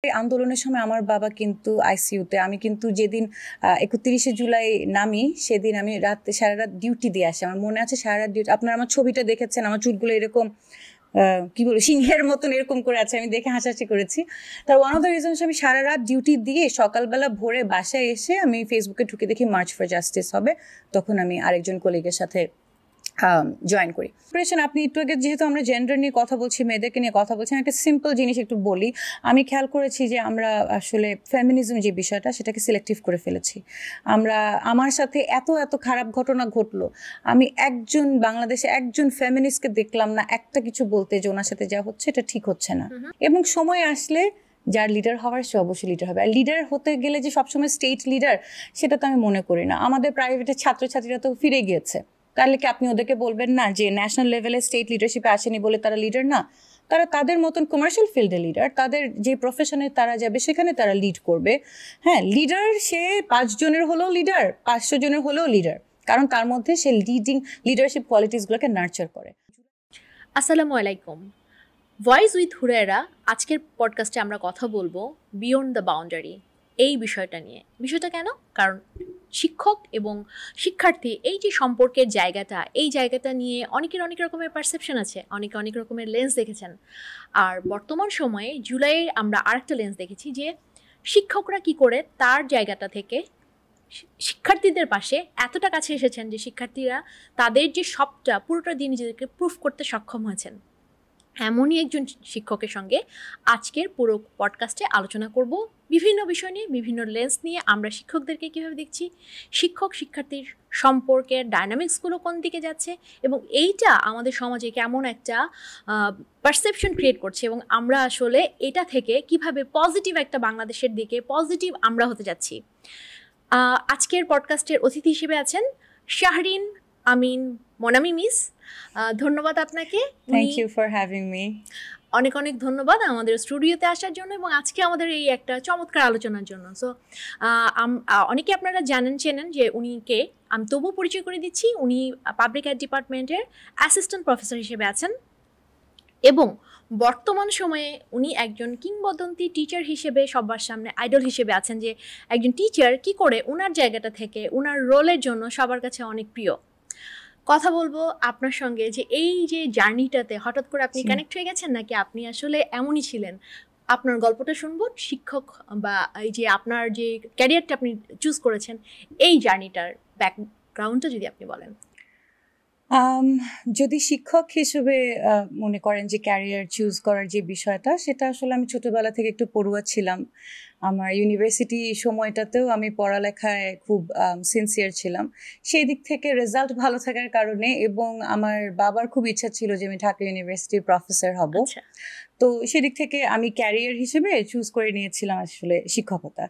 আন্দোলনের সময় আমার বাবা কিন্তু আইসিইউতে, আমি কিন্তু যেদিন 31শে জুলাই নামি সেদিন আমি সারা রাত ডিউটি দিয়ে আসি। আমার মনে আছে সারা রাত ডিউটি, আপনারা আমার ছবিটা দেখেছেন, আমার চুলগুলো এরকম কি বলবো সিংহের মতন এরকম করে আছে, আমি দেখে হাসাহাসি করেছি। তার ওয়ান অফ দ্য রিজনস আমি সারা রাত ডিউটি দিয়ে সকালবেলা ভোরে বাসায় এসে আমি ফেসবুকে ঢুকে দেখি মার্চ ফর জাস্টিস হবে, তখন আমি আরেকজন কলিগের সাথে জয়েন করি। আপনি একটু আগে যেহেতু আমরা জেন্ডার নিয়ে কথা বলছি, মেয়েদেরকে নিয়ে কথা বলছি, একটা সিম্পল জিনিস একটু বলি। আমি খেয়াল করেছি যে আমরা আসলে ফেমিনিজম যে বিষয়টা সেটাকে সিলেক্টিভ করে ফেলেছি। আমার সাথে এত খারাপ ঘটনা ঘটলো, আমি বাংলাদেশে একজন ফেমিনিস্টকে দেখলাম না একটা কিছু বলতে যে ওনার সাথে যা হচ্ছে এটা ঠিক হচ্ছে না। এবং সময় আসলে যার লিডার হওয়ার সে অবশ্যই লিডার হবে। আর লিডার হতে গেলে যে সবসময় স্টেট লিডার সেটা তো আমি মনে করি না। আমাদের প্রাইভেটের ছাত্রছাত্রীরা তো ফিরে গিয়েছে, তাহলে কি আপনি ওদেরকে বলবেন না যে ন্যাশনাল লেভেলে স্টেট লিডারশিপে আসেনি বলে তারা লিডার না? তারা তাদের মতন কমার্শিয়াল ফিল্ডে লিডার, তাদের যে প্রফেশনে তারা যাবে সেখানে তারা লিড করবে। হ্যাঁ, লিডার সে 5 জনের হলেও লিডার, 500 জনের হলেও লিডার, কারণ তার মধ্যে সে লিডারশিপ কোয়ালিটিসগুলোকে নার্চার করে। আসসালামু আলাইকুম। ভয়েস উইথ হুরায়রা আজকের পডকাস্টে আমরা কথা বলবো বিয়ন্ড দ্য বাউন্ডারি এই বিষয়টা নিয়ে। বিষয়টা কেন? কারণ শিক্ষক এবং শিক্ষার্থী এই যে সম্পর্কের জায়গাটা, এই জায়গাটা নিয়ে অনেকের অনেক রকমের পারসেপশন আছে, অনেকে অনেক রকমের লেন্স দেখেছেন। আর বর্তমান সময়ে জুলাইয়ে আমরা আরেকটা লেন্স দেখেছি যে শিক্ষকরা কি করে তার জায়গাটা থেকে শিক্ষার্থীদের পাশে এতটা কাছে এসেছেন যে শিক্ষার্থীরা তাদের যে সবটা পুরোটা দিয়ে নিজেদেরকে প্রুফ করতে সক্ষম হয়েছেন। এমনই একজন শিক্ষকের সঙ্গে আজকের পুরো পডকাস্টে আলোচনা করব বিভিন্ন বিষয় নিয়ে, বিভিন্ন লেন্স নিয়ে। আমরা শিক্ষকদেরকে কীভাবে দেখছি, শিক্ষক শিক্ষার্থীর সম্পর্কের ডায়নামিক্সগুলো কোন দিকে যাচ্ছে, এবং এইটা আমাদের সমাজে কেমন একটা পারসেপশন ক্রিয়েট করছে, এবং আমরা আসলে এটা থেকে কিভাবে পজিটিভ একটা বাংলাদেশের দিকে পজিটিভ আমরা হতে যাচ্ছি। আজকের পডকাস্টের অতিথি হিসেবে আছেন শাহরিন আমিন মোনামি মিস। ধন্যবাদ আপনাকে। Thank you for having me. অনেক অনেক ধন্যবাদ আমাদের স্টুডিওতে আসার জন্য এবং আজকে আমাদের এই একটা চমৎকার আলোচনার জন্য। সো অনেকে আপনারা চেনেন যে উনি কে, আমি তবুও পরিচয় করে দিচ্ছি। উনি পাবলিক হেলথ ডিপার্টমেন্টের অ্যাসিস্ট্যান্ট প্রফেসর হিসেবে আছেন এবং বর্তমান সময়ে উনি একজন কিংবদন্তি টিচার হিসেবে সবার সামনে আইডল হিসেবে আছেন, যে একজন টিচার কি করে ওনার জায়গাটা থেকে ওনার রোলের জন্য সবার কাছে অনেক প্রিয়। কথা বলবো আপনার সঙ্গে যে এই যে জার্নিটাতে হঠাৎ করে আপনি কানেক্ট হয়ে গেছেন, নাকি আপনি আসলে এমনই ছিলেন? আপনার গল্পটা শুনবো, শিক্ষক বা এই যে আপনার যে ক্যারিয়ারটা আপনি চুজ করেছেন এই জার্নিটার ব্যাকগ্রাউন্ডটা যদি আপনি বলেন। যদি শিক্ষক হিসেবে মনে করেন যে ক্যারিয়ার চুজ করার যে বিষয়টা, সেটা আসলে আমি ছোটবেলা থেকে একটু পড়ুয়া ছিলাম। আমার ইউনিভার্সিটি সময়টাতেও আমি পড়ালেখায় খুব সিনসিয়ার ছিলাম। সেই দিক থেকে রেজাল্ট ভালো থাকার কারণে, এবং আমার বাবার খুব ইচ্ছা ছিল যে আমি ঢাকা ইউনিভার্সিটির প্রফেসর হব। তো সেদিক থেকে আমি ক্যারিয়ার হিসেবে চুজ করে নিয়েছিলাম আসলে শিক্ষকতা,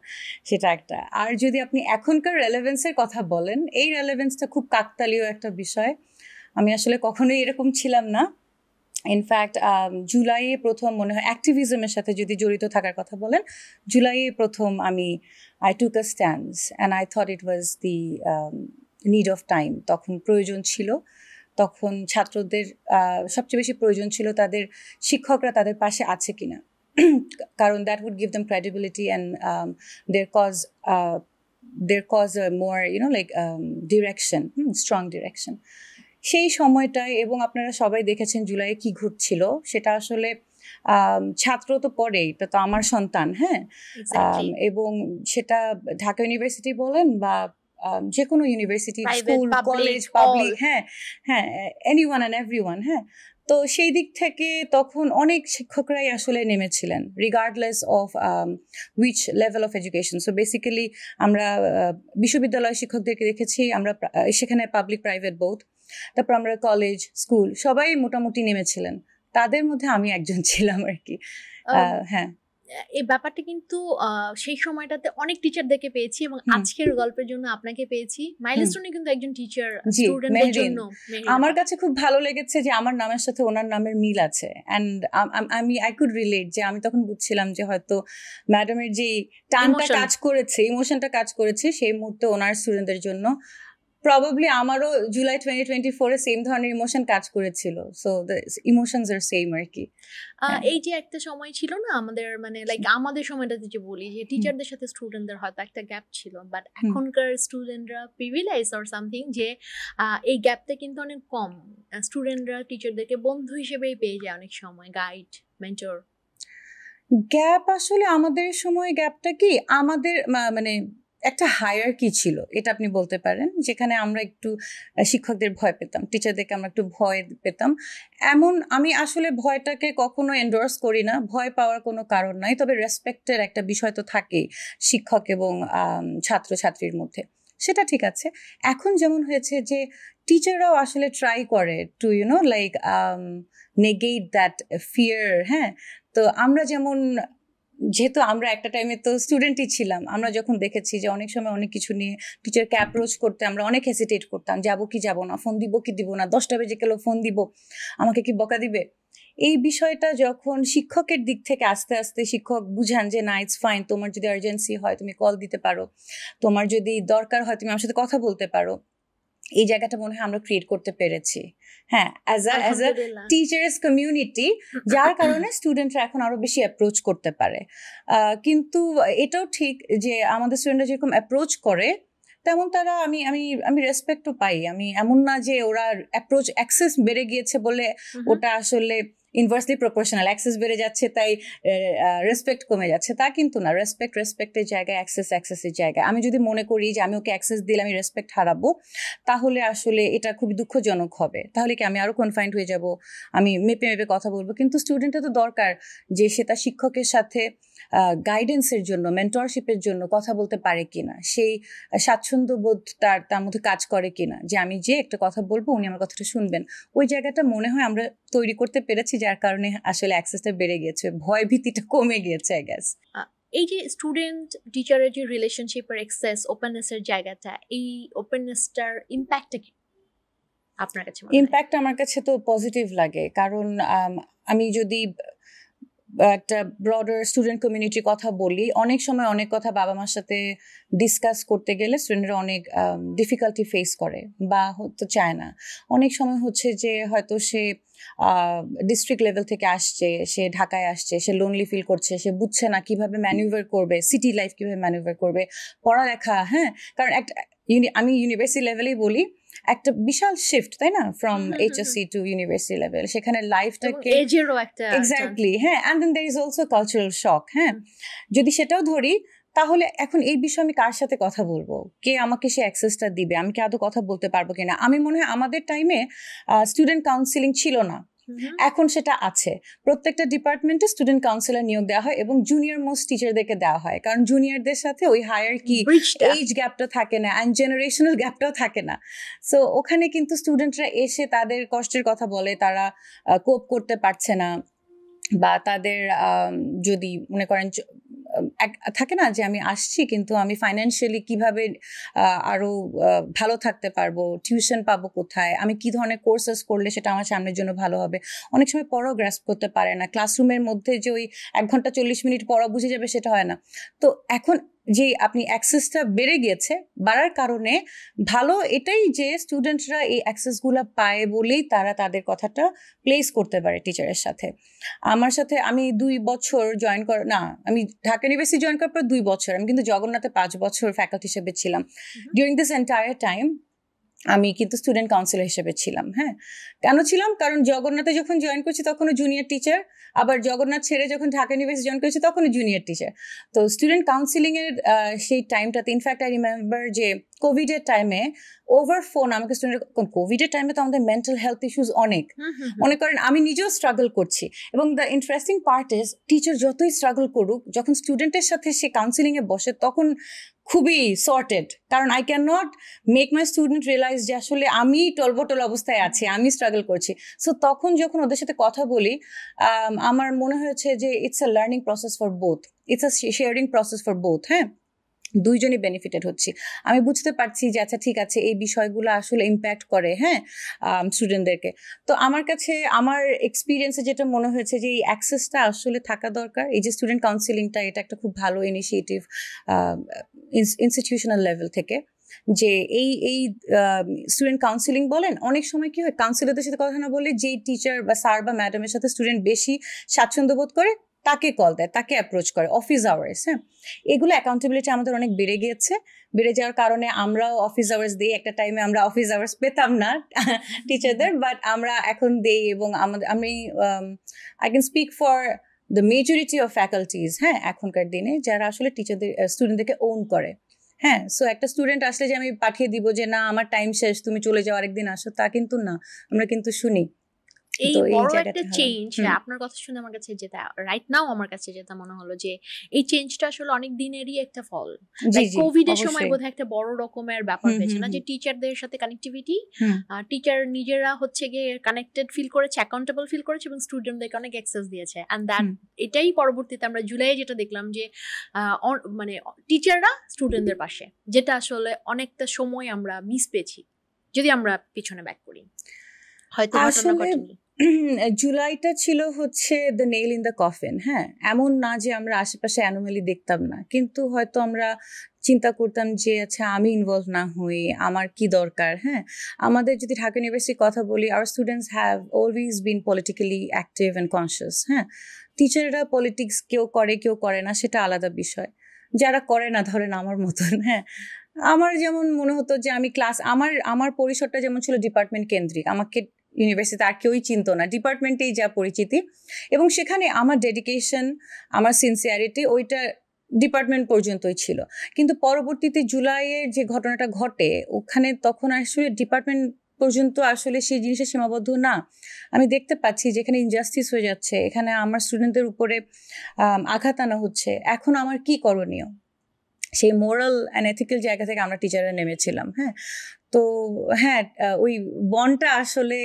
সেটা একটা। আর যদি আপনি এখনকার রেলেভেন্সের কথা বলেন, এই রেলেভেন্সটা খুব কাকতালীয় একটা বিষয়। আমি আসলে কখনোই এরকম ছিলাম না। ইনফ্যাক্ট জুলাইয়ে প্রথম মনে হয় অ্যাক্টিভিজমের সাথে যদি জড়িত থাকার কথা বলেন, জুলাইয়ে প্রথম I took a stands and I thought it was the need of time. তখন প্রয়োজন ছিল, তখন ছাত্রদের সবচেয়ে বেশি প্রয়োজন ছিল তাদের শিক্ষকরা তাদের পাশে আছে কিনা, কারণ that would give them credibility and their cause a more direction, strong direction. সেই সময়টায়, এবং আপনারা সবাই দেখেছেন জুলাইয়ে কি ঘটছিল, সেটা আসলে ছাত্র তো পড়ে, এটা তো আমার সন্তান। হ্যাঁ, এবং সেটা ঢাকা ইউনিভার্সিটি বলেন বা যে কোনো ইউনিভার্সিটি, স্কুল, কলেজ, পাবলিক, হ্যাঁ, এনিওয়ান অ্যান্ড এভরিওয়ান। হ্যাঁ, তো সেই দিক থেকে তখন অনেক শিক্ষকরাই আসলে নেমেছিলেন, regardless of which level of education. So basically আমরা বিশ্ববিদ্যালয় শিক্ষকদেরকে দেখেছি, আমরা সেখানে পাবলিক প্রাইভেট বোথ, তারপর আমরা কলেজ, স্কুল, সবাই মোটামুটি নেমেছিলেন। তাদের মধ্যে আমি একজন ছিলাম আর কি। হ্যাঁ, এই ব্যাপারটা কিন্তু সেই সময়টাতে অনেক টিচারদেরকে পেয়েছি এবং আজকের গল্পের জন্য আপনাকে পেয়েছি। মাইলস্টোনে কিন্তু একজন টিচার স্টুডেন্টদের জন্য আমার কাছে খুব ভালো লেগেছে যে আমার নামের সাথে ওনার নামের মিল আছে, এন্ড আই কুড রিলেট, যে আমি তখন বুঝছিলাম যে হয়তো ম্যাডামের যে টানটা কাজ করেছে, ইমোশনটা কাজ করেছে সেই মুহূর্তে ওনার স্টুডেন্টদের জন্য। প্রবাবলি আমারও জুলাই 2024 সেম ধরনের ইমোশন কাজ করেছিল, so the emotions are same আর কি। এই যে একটা সময় ছিল না আমাদের, মানে লাইক আমাদের সময়টাতে যে বলি যে টিচারদের সাথে স্টুডেন্টদের হয়তো একটা গ্যাপ ছিল, বাট এখনকার স্টুডেন্টরা প্রিভিলেজ অর সামথিং যে এই গ্যাপটা কিন্তু অনেক কম। স্টুডেন্টরা টিচারদেরকে বন্ধু হিসেবেই পেয়ে যায় অনেক সময়, গাইড, মেন্টর। গ্যাপ আসলে আমাদের সময় গ্যাপটা কি, আমাদের মানে একটা হায়ারার্কি ছিল, এটা আপনি বলতে পারেন, যেখানে আমরা একটু শিক্ষকদের ভয় পেতাম, টিচারদেরকে আমরা একটু ভয় পেতাম। এমন আমি আসলে ভয়টাকে কখনো এন্ডোর্স করি না, ভয় পাওয়ার কোনো কারণ নাই, তবে রেসপেক্টের একটা বিষয় তো থাকেই শিক্ষক এবং ছাত্রছাত্রীর মধ্যে, সেটা ঠিক আছে। এখন যেমন হয়েছে যে টিচাররাও আসলে ট্রাই করে টু লাইক নেগেট দ্যাট ফিয়ার। হ্যাঁ, তো আমরা যেমন, যেহেতু আমরা একটা টাইমে তো স্টুডেন্টই ছিলাম, আমরা যখন দেখেছি যে অনেক সময় অনেক কিছু নিয়ে টিচারকে অ্যাপ্রোচ করতে আমরা অনেক হেসিটেট করতাম, যাবো কি যাব না, ফোন দিব কি দিব না, 10টা বেজে গেলেও ফোন দিব, আমাকে কি বকা দিবে। এই বিষয়টা যখন শিক্ষকের দিক থেকে আস্তে আস্তে শিক্ষক বুঝান যে না, ইটস ফাইন, তোমার যদি আর্জেন্সি হয় তুমি কল দিতে পারো, তোমার যদি দরকার হয় তুমি আমার সাথে কথা বলতে পারো, এই জায়গাটা মনে হয় আমরা ক্রিয়েট করতে পেরেছি। হ্যাঁ, অ্যাজ আ টিচার্স কমিউনিটি, যার কারণে স্টুডেন্টরা এখন আরো বেশি অ্যাপ্রোচ করতে পারে। কিন্তু এটাও ঠিক যে আমাদের স্টুডেন্টরা যেরকম অ্যাপ্রোচ করে তেমন তারা আমি আমি আমি রেসপেক্টও পাই। আমি এমন না যে ওরা অ্যাপ্রোচ অ্যাক্সেস বেড়ে গিয়েছে বলে ওটা আসলে ইনভার্সলি প্রপোর্শনাল, অ্যাক্সেস বেড়ে যাচ্ছে তাই রেসপেক্ট কমে যাচ্ছে, তা কিন্তু না। রেসপেক্টের জায়গায় অ্যাক্সেসের জায়গায় আমি যদি মনে করি যে আমি ওকে অ্যাক্সেস দিলে আমি রেসপেক্ট হারাবো, তাহলে আসলে এটা খুবই দুঃখজনক হবে। তাহলে কি আমি আরো কনফাইন্ড হয়ে যাব, আমি মেপে মেপে কথা বলবো। কিন্তু স্টুডেন্টের তো দরকার যে সে তার শিক্ষকের সাথে গাইডেন্সের জন্য, মেন্টরশিপের জন্য কথা বলতে পারে কিনা, সেই স্বাচ্ছন্দ্য বোধ তার মধ্যে কাজ করে কিনা, যে আমি যে একটা কথা বলবো উনি আমার কথাটা শুনবেন। ওই জায়গাটা মনে হয় আমরা তৈরি করতে পেরেছি, যার কারণে আসলে অ্যাক্সেসটা বেড়ে গিয়েছে, ভয় ভীতিটা কমে গিয়েছে আই গেস। এই যে স্টুডেন্ট টিচারের যে রিলেশনশিপের এক্সেস, ওপেননেসের জায়গাটা, এই ওপেননেসটার ইম্প্যাক্টটা কি আপনার কাছে? ইম্প্যাক্ট আমার কাছে তো পজিটিভ লাগে, কারণ আমি যদি একটা ব্রডার স্টুডেন্ট কমিউনিটির কথা বলি, অনেক সময় অনেক কথা বাবা মার সাথে ডিসকাস করতে গেলে স্টুডেন্টরা অনেক ডিফিকাল্টি ফেস করে বা হতে চায় না। অনেক সময় হচ্ছে যে হয়তো সে ডিস্ট্রিক্ট লেভেল থেকে আসছে, সে ঢাকায় আসছে, সে লোনলি ফিল করছে, সে বুঝছে না কিভাবে ম্যানুভার করবে, সিটি লাইফ কিভাবে ম্যানুভার করবে, পড়ালেখা। হ্যাঁ, কারণ একটা আমি ইউনিভার্সিটি লেভেলেই বলি, একটা বিশাল শিফট, তাই না, from HSC to university level, সেখানে লাইফটাকে এক্স্যাক্টলি। হ্যাঁ, and then there is also cultural shock. হ্যাঁ, যদি সেটাও ধরি, তাহলে এখন এই বিষয়ে আমি কার সাথে কথা বলবো, কে আমাকে সে অ্যাক্সেসটা দিবে, আমি কি আদৌ কথা বলতে পারবো কিনা। আমি মনে হয় আমাদের টাইমে স্টুডেন্ট কাউন্সিলিং ছিল না, এখন সেটা আছে। প্রত্যেকটা ডিপার্টমেন্টে স্টুডেন্ট কাউন্সিলর নিয়োগ দেওয়া হয় এবং জুনিয়র মোস্ট টিচারদেরকে দেওয়া হয়, কারণ জুনিয়রদের সাথে ওই হায়ারার্কি, এইজ গ্যাপটা থাকে না, অ্যান্ড জেনারেশনাল গ্যাপটাও থাকে না। সো ওখানে কিন্তু স্টুডেন্টরা এসে তাদের কষ্টের কথা বলে, তারা কোপ করতে পারছে না, বা তাদের যদি মনে করেন থাকে না যে আমি আসছি কিন্তু আমি ফাইন্যান্সিয়ালি কিভাবে আরো ভালো থাকতে পারবো, টিউশন পাবো কোথায়, আমি কি ধরনের কোর্সেস করলে সেটা আমার সামনের জন্য ভালো হবে। অনেক সময় পড়াও গ্রাস্প করতে পারে না, ক্লাসরুমের মধ্যে যে ওই 1 ঘন্টা 40 মিনিট পড়া বুঝে যাবে সেটা হয় না। তো এখন যে আপনি অ্যাক্সেসটা বেড়ে গিয়েছে, বাড়ার কারণে ভালো এটাই যে স্টুডেন্টরা এই অ্যাক্সেসগুলো পায় বলেই তারা তাদের কথাটা প্লেস করতে পারে টিচারের সাথে। আমার সাথে আমি 2 বছর জয়েন আমি ঢাকা ইউনিভার্সিটি জয়েন করার পর 2 বছর, আমি কিন্তু জগন্নাথে 5 বছর ফ্যাকাল্টি হিসেবে ছিলাম। ডিউরিং দিস এন্টায়ার টাইম আমি কিন্তু স্টুডেন্ট কাউন্সিলর হিসেবে ছিলাম। হ্যাঁ, কেন ছিলাম? কারণ জগন্নাথে যখন জয়েন করছি তখনও জুনিয়র টিচার, আবার জগন্নাথ ছেড়ে যখন ঢাকা ইউনিভার্সিটি জয়েন করেছি তখনও জুনিয়র টিচার। তো স্টুডেন্ট কাউন্সিলিং এর সেই টাইমটাতে, ইনফ্যাক্ট আই রিমেম্বার যে কোভিডের টাইমে ওভার ফোন আমাকে স্টুডেন্ট, কোভিডের টাইমে তো আমাদের মেন্টাল হেলথ ইস্যুস অনেক, মনে করেন আমি নিজেও স্ট্রাগল করছি। এবং the interesting part is, teacher যতই স্ট্রাগল করুক, যখন স্টুডেন্টের সাথে সে কাউন্সিলিং এ বসে তখন খুবই সর্টেড, কারণ I can not make my student realise যে আসলে আমি টলবটল অবস্থায় আছি, আমি স্ট্রাগল করছি। সো তখন যখন ওদের সাথে কথা বলি, আমার মনে হয়েছে যে it's a learning process for both, it's a sharing process for both. হ্যাঁ, দুইজনই বেনিফিটেড হচ্ছি। আমি বুঝতে পারছি যে আচ্ছা ঠিক আছে, এই বিষয়গুলো আসলে ইম্প্যাক্ট করে, হ্যাঁ, স্টুডেন্টদেরকে। তো আমার কাছে, আমার এক্সপিরিয়েন্সে যেটা মনে হয়েছে যে এই অ্যাক্সেসটা আসলে থাকা দরকার। এই যে স্টুডেন্ট কাউন্সিলিংটা, এটা একটা খুব ভালো ইনিশিয়েটিভ ইনস্টিটিউশনাল লেভেল থেকে। যে এই স্টুডেন্ট কাউন্সিলিং বলেন, অনেক সময় কি হয় কাউন্সিলরদের সাথে কথা না বলে যেই টিচার বা স্যার বা ম্যাডামের সাথে স্টুডেন্ট বেশি স্বাচ্ছন্দ্য বোধ করে তাকে কল দেয়, তাকে অ্যাপ্রোচ করে অফিস আওয়ার্স। হ্যাঁ, এগুলো অ্যাকাউন্টেবিলিটি আমাদের অনেক বেড়ে গিয়েছে। বেড়ে যাওয়ার কারণে আমরাও অফিস আওয়ার্স দিই। একটা টাইমে আমরা অফিস আওয়ার্স পেতাম না টিচারদের, বাট আমরা এখন দেই। এবং আমি I can speak for the majority of faculties, হ্যাঁ, এখনকার দিনে যারা আসলে টিচারদের স্টুডেন্টদেরকে ওন করে। হ্যাঁ, সো একটা স্টুডেন্ট আসলে যে আমি পাঠিয়ে দিব যে না আমার টাইম শেষ, তুমি চলে যাও আরেকদিন আসো, তা কিন্তু না। আমরা কিন্তু শুনি এই বড় একটা চেঞ্জ। আপনার কথা শুনে আমার কাছে যেটা রাইট নাও আমার কাছে যেটা মনে হলো যে এই চেঞ্জটা আসলে অনেক দিনেরই একটা ফল। কোভিড এর সময় বোধহয় একটা বড় রকমের ব্যাপার হয়েছে না, যে টিচারদের সাথে কানেক্টিভিটি, টিচার নিজেরা হচ্ছে গিয়ে কানেক্টেড ফিল করেছে, অ্যাকাউন্টেবল ফিল করেছে এবং স্টুডেন্টদেরকে অনেক অ্যাক্সেস দিয়েছে। অ্যান্ড দ্যাট এটাই পরবর্তীতে আমরা জুলাই যেটা দেখলাম যে মানে টিচাররা স্টুডেন্টদের পাশে, যেটা আসলে অনেকটা সময় আমরা মিস পেয়েছি যদি আমরা পিছনে ব্যাক করি। হয়তো ঘটনা ঘটেনি। জুলাইটা ছিল হচ্ছে the nail in the coffin. হ্যাঁ, এমন না যে আমরা আশেপাশে অ্যানোমালি দেখতাম না, কিন্তু হয়তো আমরা চিন্তা করতাম যে আচ্ছা আমি ইনভলভ না হই, আমার কি দরকার। হ্যাঁ, আমাদের যদি ঢাকা ইউনিভার্সিটির কথা বলি, hour students have always been politically active and conscious. হ্যাঁ, টিচাররা পলিটিক্স কেউ করে না, সেটা আলাদা বিষয়। যারা করে না, ধরেন আমার মতন, হ্যাঁ, আমার যেমন মনে হতো যে আমি ক্লাস, আমার পরিসরটা যেমন ছিল ডিপার্টমেন্ট কেন্দ্রিক, আমাকে ইউনিভার্সিটিতে আর কেউই চিনতো না, ডিপার্টমেন্টেই যা পরিচিতি, এবং সেখানে আমার ডেডিকেশন, আমার সিনসিয়ারিটি ওইটা ডিপার্টমেন্ট পর্যন্তই ছিল। কিন্তু পরবর্তীতে জুলাইয়ের যে ঘটনাটা ঘটে ওখানে, তখন আসলে ডিপার্টমেন্ট পর্যন্ত আসলে সেই জিনিসটা সীমাবদ্ধ না। আমি দেখতে পাচ্ছি যেখানে ইনজাস্টিস হয়ে যাচ্ছে, এখানে আমার স্টুডেন্টদের উপরে আঘাত আনা হচ্ছে। এখন আমার কি করণীয়? সেই মোরাল অ্যান্ড এথিক্যাল জায়গা থেকে আমরা টিচাররা নেমেছিলাম। হ্যাঁ, তো হ্যাঁ, ওই বনটা আসলে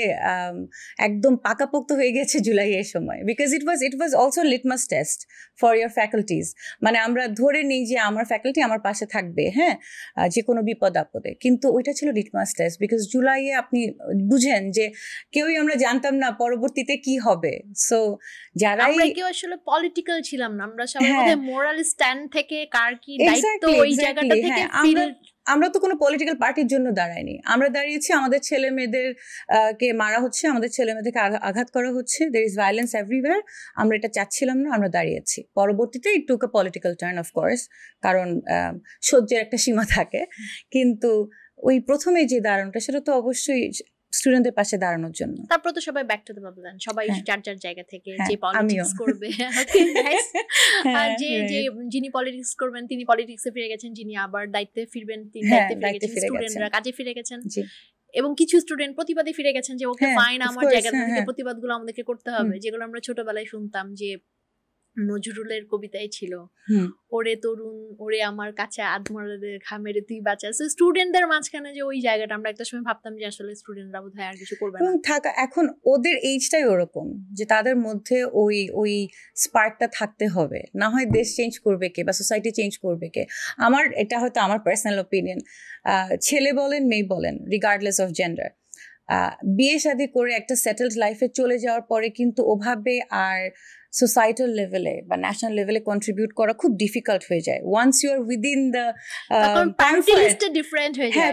একদম পাকাপোক্ত হয়ে গেছে জুলাইয়ের সময়, because it was also litmus test for year faculties. মানে আমরা ধরে নিই যে আমার ফ্যাকাল্টি আমার পাশে থাকবে, হ্যাঁ, যে কোনো বিপদ আপদে, কিন্তু ওইটা ছিল লিটমাস টেস্ট। বিকজ জুলাইয়ে আপনি বুঝেন যে কেউই আমরা জানতাম না পরবর্তীতে কি হবে। সো যারাই কেউ আসলে পলিটিক্যাল ছিলাম না, আমরা সবাই মোরাল স্ট্যান্ড থেকে কার কি দায়িত্ব ওই জায়গাটা থেকে আমরা তো কোনো পলিটিক্যাল পার্টির জন্য দাঁড়াইনি। আমরা দাঁড়িয়েছি আমাদের ছেলে মেয়েদের কে মারা হচ্ছে, আমাদের ছেলে মেয়েদেরকে আঘাত করা হচ্ছে, দের ইজ ভায়োলেন্স এভরিওয়্যার। আমরা এটা চাচ্ছিলাম না, আমরা দাঁড়িয়েছি। পরবর্তীতে it took a political turn of course, কারণ সহ্যের একটা সীমা থাকে, কিন্তু ওই প্রথমে যে দাঁড়ানোটা সেটা তো অবশ্যই স্টুডেন্টদের পাশে দাঁড়ানোর জন্য। তারপর তো সবাই ব্যাক টু দ্য বাবলান, সবাই যার যার জায়গা থেকে যে পলিটিক্স করবে, যে যিনি পলিটিক্স করবেন তিনি পলিটিক্সে ফিরে গেছেন, যিনি আবার দায়িত্বে ফিরবেন তিনি দায়িত্বে ফিরে গেছেন, স্টুডেন্টরা কাজে ফিরে গেছেন, এবং কিছু স্টুডেন্ট প্রতিবাদে ফিরে গেছেন যে ওকে ফাইন, আমার জায়গা থেকে প্রতিবাদগুলো আমাদেরকে করতে হবে, যেগুলো আমরা ছোটবেলায় শুনতাম। যে নজরুলের কবিতায় ছিল, ওরে তরুণ ওরে আমার কাছে আধমরাদের ঘামেরে তুই বাঁচা। স্টুডেন্টদের মাঝখানে যে ওই জায়গাটা, আমরা একটা সময় ভাবতাম যে আসলে স্টুডেন্টরা বোধহয় আর কিছু করবে না থাকা। এখন ওদের এইজটাই ওরকম যে তাদের মধ্যে ওই স্পার্কটা থাকতে হবে, না হয় দেশ চেঞ্জ করবে কে বা সোসাইটি চেঞ্জ করবে কে। আমার এটা হয়তো আমার পার্সোনাল ওপিনিয়ন, ছেলে বলেন মেয়ে বলেন, রিগার্ডলেস অফ জেন্ডার, বিয়ে শাদী করে একটা সেটেলড লাইফে চলে যাওয়ার পরে কিন্তু ওভাবে আর সোসাইটাল লেভেলে বা ন্যাশনাল লেভেলে কন্ট্রিবিউট করা খুব ডিফিকাল্ট হয়ে যায়। Once you are within the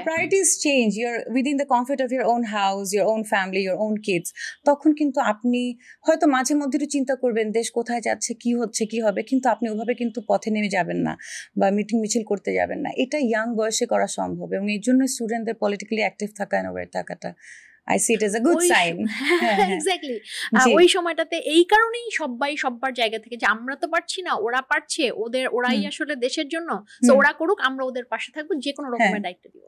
priorities change, you are within the comfort of your own house, your own family, your own kids, তখন কিন্তু আপনি হয়তো মাঝে মধ্যে একটু চিন্তা করবেন দেশ কোথায় যাচ্ছে, কি হচ্ছে, কি হবে, কিন্তু আপনি ওভাবে কিন্তু পথে নেমে যাবেন না বা মিটিং মিছিল করতে যাবেন না। এটা ইয়াং বয়সে করা সম্ভব, এবং এই জন্য স্টুডেন্টদের পলিটিক্যালি অ্যাক্টিভ থাকা, অ্যাওয়্যার থাকাটা I see it as a good sign. Exactly. ওই সময়টাতে এই কারণেই সবাই সবার জায়গা থেকে যে আমরা তো পারছি না, ওরা পারছে, ওরাই আসলে দেশের জন্য, তো ওরা করুক, আমরা ওদের পাশে থাকবো, যে কোনো রকমের দায়িত্ব দিব।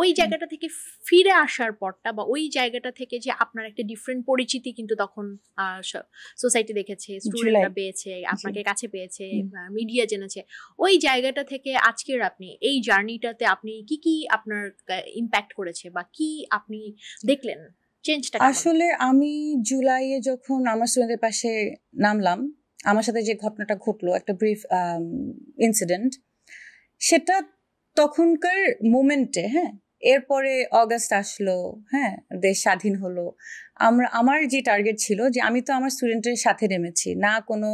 ওই জায়গাটা থেকে ফিরে আসার পরটা বা ওই জায়গাটা থেকে যে আপনার একটা ডিফারেন্ট পরিচিতি কিন্তু তখন সোসাইটি দেখেছে, স্টুডেন্টরা পেয়েছে, আপনাকে কাছে পেয়েছে, মিডিয়া জেনেছে, ওই জায়গাটা থেকে আজকের আপনি এই জার্নিটাতে আপনি কি আপনার ইম্প্যাক্ট করেছে বা কি আপনি দেখলেন চেঞ্জটা? আসলে আমি জুলাইয়ে যখন আমার স্টুডেন্টদের পাশে নামলাম, আমার সাথে যে ঘটনাটা ঘটলো, একটা ব্রিফ ইনসিডেন্ট, সেটা তখনকার মোমেন্টে, হ্যাঁ, এরপরে অগাস্ট আসলো, হ্যাঁ, দেশ স্বাধীন হলো। আমার যে টার্গেট ছিল যে আমি তো আমার স্টুডেন্টের সাথে নেমেছি, না কোনো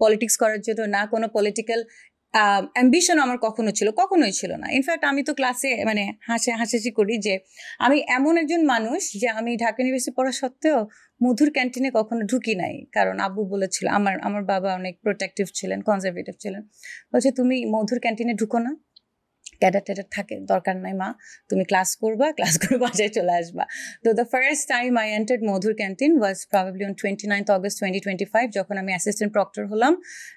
পলিটিক্স করার জন্য, না কোনো পলিটিক্যাল অ্যাম্বিশন আমার কখনোই ছিল না। ইনফ্যাক্ট আমি তো ক্লাসে মানে হাসাহাসি করি যে আমি এমন একজন মানুষ যে আমি ঢাকা ইউনিভার্সিটি পড়া সত্ত্বেও মধুর ক্যান্টিনে কখনো ঢুকি নাই, কারণ আব্বু বলেছিল, আমার বাবা অনেক প্রোটেক্টিভ ছিলেন, কনজারভেটিভ ছিলেন, বলছে তুমি মধুর ক্যান্টিনে ঢুকো না, ক্যাডার ট্যাডার থাকে, দরকার নাই মা, তুমি ক্লাস করে বাসায় চলে আসবা। তো the first time I entered Madhur canteen was probably on 29th August 2025, যখন আমি অ্যাসিস্ট্যান্ট প্রক্টর হলাম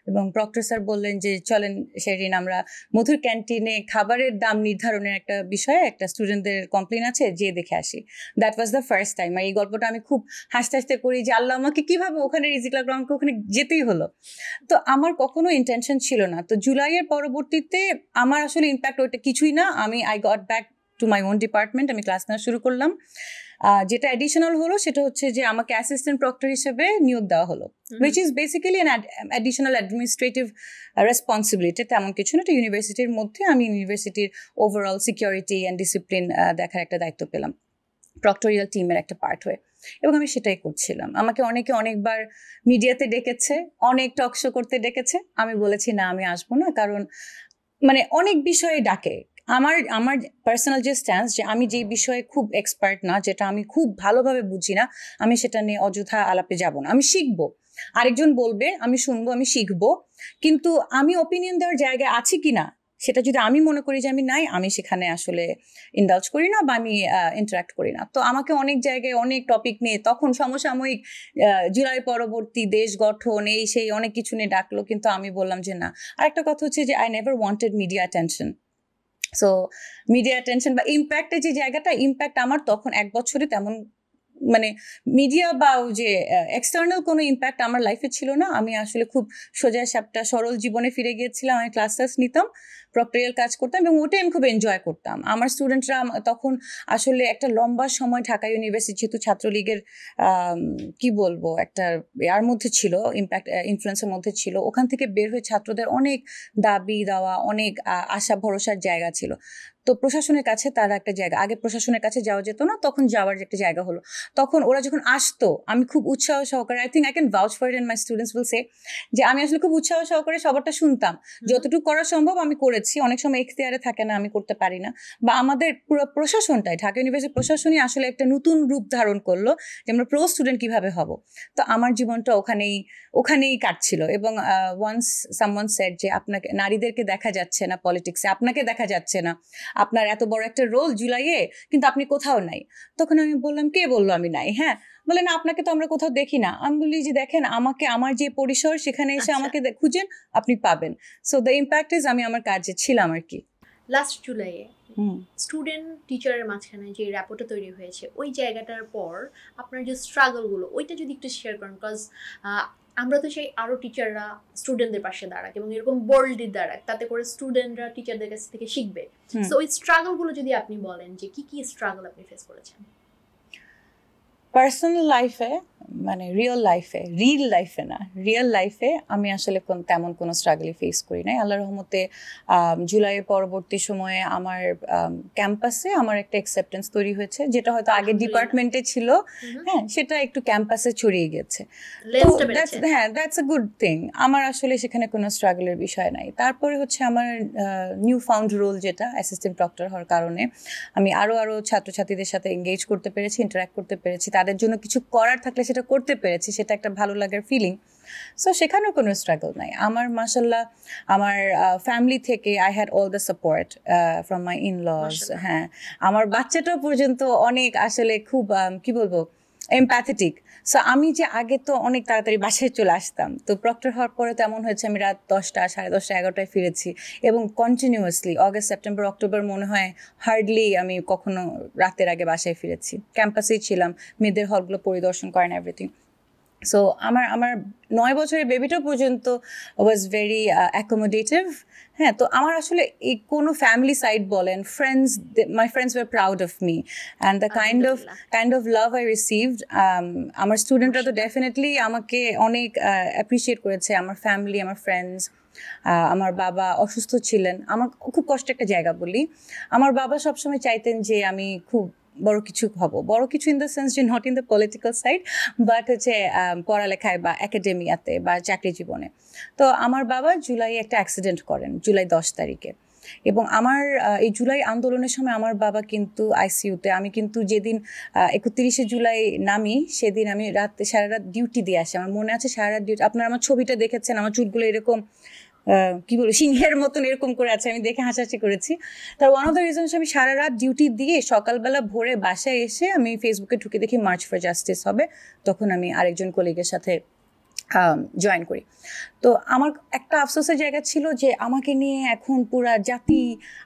এবং প্রক্টর স্যার বললেন যে চলেন শেরিন, আমরা মধুর ক্যান্টিনে খাবারের দাম নির্ধারণের একটা বিষয়ে একটা স্টুডেন্টদের কমপ্লেন আছে, যে দেখে আসি। That was the first time. আর এই গল্পটা আমি খুব হাসতে হাসতে করি যে আল্লাহ আমাকে কিভাবে ওখানে রিজিক লাগলো, আমাকে ওখানে যেতেই হলো। তো আমার কখনো ইন্টেনশন ছিল না। তো জুলাইয়ের পরবর্তীতে আমার আসলে ইম্প্যাক্ট ওইটা কিছুই না, I got back to my own department, আমি ক্লাস নেওয়া শুরু করলাম। যেটা অ্যাডিশনাল হলো সেটা হচ্ছে যে আমাকে অ্যাসিস্ট্যান্ট প্রক্টর হিসেবে নিয়োগ দেওয়া হলো, which is basically an additional administrative responsibility, তেমন কিছু না। এটা ইউনিভার্সিটির মধ্যে আমি ইউনিভার্সিটির ওভারঅল সিকিউরিটি অ্যান্ড ডিসিপ্লিন দেখার একটা দায়িত্ব পেলাম, প্রক্টোরিয়াল টিমের একটা পার্ট হয়ে, এবং আমি সেটাই করছিলাম। আমাকে অনেকবার মিডিয়াতে ডেকেছে, অনেক টক শো করতে ডেকেছে, আমি বলেছি না, আমি আসবো না, কারণ মানে অনেক বিষয়ে ডাকে। আমার পার্সোনাল যে স্ট্যান্স, যে আমি যে বিষয়ে খুব এক্সপার্ট না, যেটা আমি খুব ভালোভাবে বুঝি না, আমি সেটা নিয়ে অযথা আলাপে যাব না। আমি শিখবো, আরেকজন বলবে, আমি শুনবো, আমি শিখবো, কিন্তু আমি ওপিনিয়ন দেওয়ার জায়গায় আছি কিনা সেটা যদি আমি মনে করি যে আমি নাই, আমি সেখানে আসলে ইন্ডালজ করি না বা আমি ইন্টারাক্ট করি না। তো আমাকে অনেক জায়গায় অনেক টপিক নিয়ে, তখন সমসাময়িক জুলাই পরবর্তী দেশ গঠন, এই সেই অনেক কিছু নিয়ে ডাকলো, কিন্তু আমি বললাম যে না। আরেকটা কথা হচ্ছে যে I never wanted media attention. So media attention বা ইম্প্যাক্টের যে জায়গাটা, ইম্প্যাক্ট আমার তখন 1 বছরে তেমন মানে মিডিয়া বা যে এক্সটার্নাল কোনো ইম্প্যাক্ট আমার লাইফে ছিল না। আমি আসলে খুব সোজা সাপটা সরল জীবনে ফিরে গিয়েছিলাম। আমি ক্লাস নিতাম, প্রক্টোরিয়াল কাজ করতাম, এবং ওটাই আমি খুব এনজয় করতাম। আমার স্টুডেন্টরা তখন আসলে একটা লম্বা সময় ঢাকা ইউনিভার্সিটি যেহেতু ছাত্রলীগের কি বলবো একটা এর মধ্যে ছিল, ইম্প্যাক্ট ইনফ্লুয়েন্সের মধ্যে ছিল, ওখান থেকে বের হয়ে ছাত্রদের অনেক দাবি দেওয়া, অনেক আশা ভরসার জায়গা ছিল। তো প্রশাসনের কাছে তারা একটা জায়গা, আগে প্রশাসনের কাছে যাওয়া যেত না, তখন যাওয়ার একটা জায়গা হলো। তখন ওরা যখন আসতো, আমি খুব উৎসাহ সহকারে, I think I can vouch for it and my students will say, যে আমি আসলে খুব উৎসাহ সহকারে সবারটা শুনতাম, যতটুকু করা সম্ভব আমি করেছি। অনেক সময় এখতিয়ারে থাকে না, আমি করতে পারি না, বা আমাদের পুরো প্রশাসনটাই, ঢাকা ইউনিভার্সিটির প্রশাসনই আসলে একটা নতুন রূপ ধারণ করলো যে আমরা প্রো স্টুডেন্ট কিভাবে হব। তো আমার জীবনটা ওখানেই কাটছিল। এবং ওয়ান্স সামওয়ান সেড যে আপনাকে, নারীদেরকে দেখা যাচ্ছে না পলিটিক্সে, আপনাকে দেখা যাচ্ছে না, আপনার এত বড় একটা রোল জুলাইয়ে, কিন্তু আপনি কোথাও নাই। তখন আমি বললাম, কে বললো আমি নাই? হ্যাঁ, বলে না, আপনাকে তো আমরা কোথাও দেখি না। আমি বলি যে দেখেন, আমাকে আমার যে পরিসর সেখানে এসে আমাকে খুঁজেন, আপনি পাবেন। সো দ্য ইম্প্যাক্ট ইজ আমি আমার কাজে ছিলাম আর কি। লাস্ট জুলাইয়ে স্টুডেন্ট টিচারের মাঝখানে যে র্যাপোটা তৈরি হয়েছে, ওই জায়গাটার পর আপনার যে স্ট্রাগলগুলো, ওইটা যদি একটু শেয়ার করেন। বিকজ আমরা তো সেই আরও টিচাররা স্টুডেন্টদের পাশে দাঁড়াক এবং এরকম বোল্ডলি দাঁড়াক, তাতে করে স্টুডেন্টরা টিচারদের কাছ থেকে শিখবে। সো ওই স্ট্রাগলগুলো যদি আপনি বলেন যে কি স্ট্রাগল আপনি ফেস করেছেন পার্সোনাল লাইফে, মানে রিয়েল লাইফে আমি আসলে তেমন কোনো স্ট্রাগলই ফেস করি নাই। আল্লাহর রহমতে জুলাইয়ের পরবর্তী সময়ে আমার ক্যাম্পাসে আমার একটা অ্যাকসেপ্টেন্স তৈরি হয়েছে, যেটা হয়তো আগে ডিপার্টমেন্টে ছিল, হ্যাঁ, সেটা একটু ক্যাম্পাসে ছড়িয়ে গেছে। হ্যাঁ, দ্যাটস আ গুড থিং। আমার আসলে সেখানে কোনো স্ট্রাগলের বিষয় নাই। তারপরে হচ্ছে আমার নিউ ফাউন্ড রোল, যেটা অ্যাসিস্ট্যান্ট প্রক্টর হওয়ার কারণে আমি আরও ছাত্রছাত্রীদের সাথে এঙ্গেজ করতে পেরেছি, ইন্টারাক্ট করতে পেরেছি, তাদের জন্য কিছু করার থাকলে সেটা করতে পেরেছি, সেটা একটা ভালো লাগার ফিলিং। সো সেখানেও কোনো স্ট্রাগল নাই আমার, মাশাল্লাহ। আমার ফ্যামিলি থেকে I had all the support from my in-lodge. হ্যাঁ, আমার বাচ্চাটাও পর্যন্ত অনেক আসলে খুব কি বলবো, এমপ্যাথেটিক। সো আমি যে আগে তো অনেক তাড়াতাড়ি বাসায় চলে আসতাম, তো প্রক্টর হওয়ার পরে তেমন হয়েছে আমি রাত 10টা, 10:30, 11টায় ফিরেছি, এবং কন্টিনিউয়াসলি অগস্ট, সেপ্টেম্বর, অক্টোবর মনে হয় হার্ডলি আমি কখনো রাতের আগে বাসায় ফিরেছি। ক্যাম্পাসেই ছিলাম, মেয়েদের হলগুলো পরিদর্শন করেন, এভরিথিং। সো আমার 9 বছরের বেবিটা পর্যন্ত ওয়াজ ভেরি অ্যাকোমোডেটিভ। হ্যাঁ, তো আমার আসলে এই কোনো ফ্যামিলি সাইড বলেন, my friends were proud of me and the kind of love I received. আমার স্টুডেন্টরা তো ডেফিনেটলি আমাকে অনেক অ্যাপ্রিসিয়েট করেছে, আমার ফ্যামিলি, আমার ফ্রেন্ডস। আমার বাবা অসুস্থ ছিলেন, আমার খুব কষ্ট একটা জায়গা বলি, আমার বাবা সবসময় চাইতেন যে আমি খুব বড় কিছু হব, বড় কিছু ইন দ্য সেন্স যে not in the political side, but হচ্ছে পড়ালেখায় বা একাডেমিয়াতে বা চাকরি জীবনে। তো আমার বাবা জুলাই একটা অ্যাক্সিডেন্ট করেন, জুলাই 10 তারিখে। এবং আমার এই জুলাই আন্দোলনের সময় আমার বাবা কিন্তু আইসিইউতে। আমি কিন্তু যেদিন 31শে জুলাই নামি, সেদিন আমি সারা রাত ডিউটি দিয়ে আসি। আমার মনে আছে সারা রাত ডিউটি, আপনারা আমার ছবিটা দেখেছেন, আমার চুলগুলো এরকম কি বলবো সিংহের মতন এরকম করে আছে, আমি দেখে হাসাহাসি করেছি। তার ওয়ান অফ দ্য রিজনস আমি সারা রাত ডিউটি দিয়ে সকালবেলা ভোরে বাসায় এসে আমি ফেসবুকে ঢুকে দেখি মার্চ ফর জাস্টিস হবে, তখন আমি আরেকজন কলিগের সাথে জয়েন করি। তো আমার একটা আফসোসের জায়গা ছিল যে আমাকে নিয়ে এখন পুরা জাতি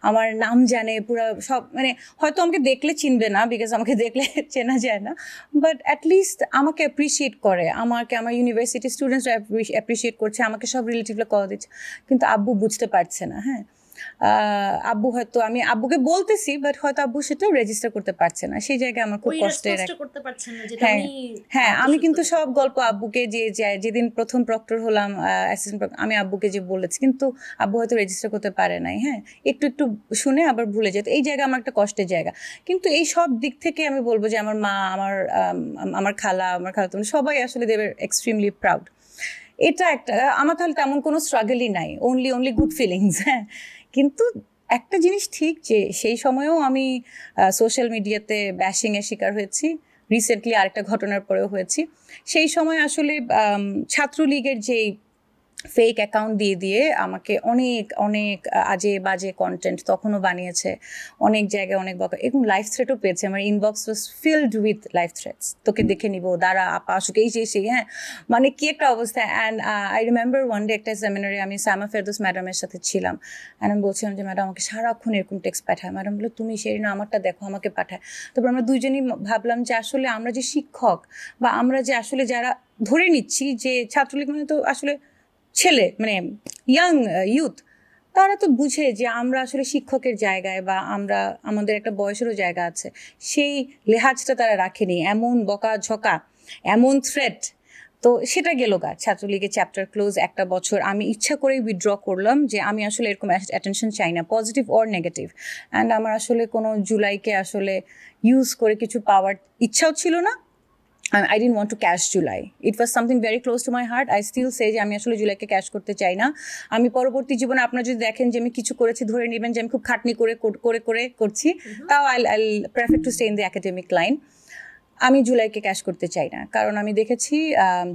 আমার নাম জানে, পুরা সব, মানে হয়তো আমাকে দেখলে চিনবে না, বিকজ আমাকে দেখলে চেনা যায় না, বাট অ্যাটলিস্ট আমাকে অ্যাপ্রিসিয়েট করে, আমাকে আমার ইউনিভার্সিটি স্টুডেন্টসরা অ্যাপ্রিসিয়েট করছে, আমাকে সব রিলেটিভরা কল দিচ্ছে। কিন্তু আব্বু বুঝতে পারছে না। হ্যাঁ, আব্বু হয়তো, আমি আব্বুকে বলতেছি, বাট হয়তো আব্বু সেটাও রেজিস্টার করতে পারছে না। সেই জায়গায় আমার খুব কষ্টের। হ্যাঁ, আমি কিন্তু সব গল্প আব্বুকে যেদিন প্রথম প্রক্টর হলাম, অ্যাসিস্ট্যান্ট প্রক্টর, আমি আব্বুকে যে বলেছি, কিন্তু আব্বু হয়তো রেজিস্টার করতে পারে নাই। হ্যাঁ, একটু একটু শুনে আবার ভুলে যেত। এই জায়গা আমার একটা কষ্টের জায়গা। কিন্তু এই সব দিক থেকে আমি বলবো যে আমার মা, আমার খালা, আমার খালাতো সবাই আসলে দে ওয়ার এক্সট্রিমলি প্রাউড। এটা একটা, আমার তাহলে তেমন কোনো স্ট্রাগলই নাই, অনলি গুড ফিলিংস। হ্যাঁ, কিন্তু একটা জিনিস ঠিক যে সেই সময়েও আমি সোশ্যাল মিডিয়াতে ব্যাশিংয়ের শিকার হয়েছি, রিসেন্টলি আরেকটা ঘটনার পরেও হয়েছি। সেই সময় আসলে ছাত্রলীগের যেই ফেক অ্যাকাউন্ট দিয়ে আমাকে অনেক অনেক আজে বাজে কন্টেন্ট তখনও বানিয়েছে, অনেক জায়গায় অনেক বকা, এবং লাইফ থ্রেটও পেয়েছে। আমার inbox was filled with life threats, তোকে দেখে নিবো, দাঁড়া আপা আসুক, এই সেই। হ্যাঁ, মানে কি একটা অবস্থা। And I remember one day একটা সেমিনারে আমি সাইমা ফেরদৌস ম্যাডামের সাথে ছিলাম, অ্যান্ড আমি বলছিলাম যে ম্যাডাম আমাকে সারাক্ষণ এরকম টেক্সট পাঠায়। ম্যাডাম বললো তুমি সেই না আমারটা দেখো, আমাকে পাঠায়। তারপর আমরা দুইজনই ভাবলাম যে আসলে আমরা যে শিক্ষক, বা আমরা যে আসলে যারা ধরে নিচ্ছি যে ছাত্রলীগ মানে তো আসলে ছেলে, মানে ইয়াং ইউথ, তারা তো বুঝে যে আমরা আসলে শিক্ষকের জায়গায়, বা আমরা আমাদের একটা বয়সেরও জায়গা আছে, সেই লেহাজটা তারা রাখেনি। এমন বকাঝকা, এমন থ্রেট, তো সেটা গেল গা। ছাত্রলীগের চ্যাপ্টার ক্লোজ, একটা বছর আমি ইচ্ছা করেই উইথড্র করলাম যে আমি আসলে এরকম অ্যাটেনশন চাই না, পজিটিভ অর নেগেটিভ। অ্যান্ড আমার আসলে কোনো জুলাইকে আসলে ইউজ করে কিছু পাওয়ার ইচ্ছাও ছিল না। I didn't want to cash July. It was something very close to my heart. I still say যে আমি আসলে জুলাইকে ক্যাশ করতে চাই না। আমি পরবর্তী জীবনে আপনারা যদি দেখেন যে আমি কিছু করেছি, ধরে নেবেন যে আমি খুব খাটনি করে করছি, তাও I'll prefer to stay in the academic line. আমি জুলাইকে ক্যাশ করতে চাই না, কারণ আমি দেখেছি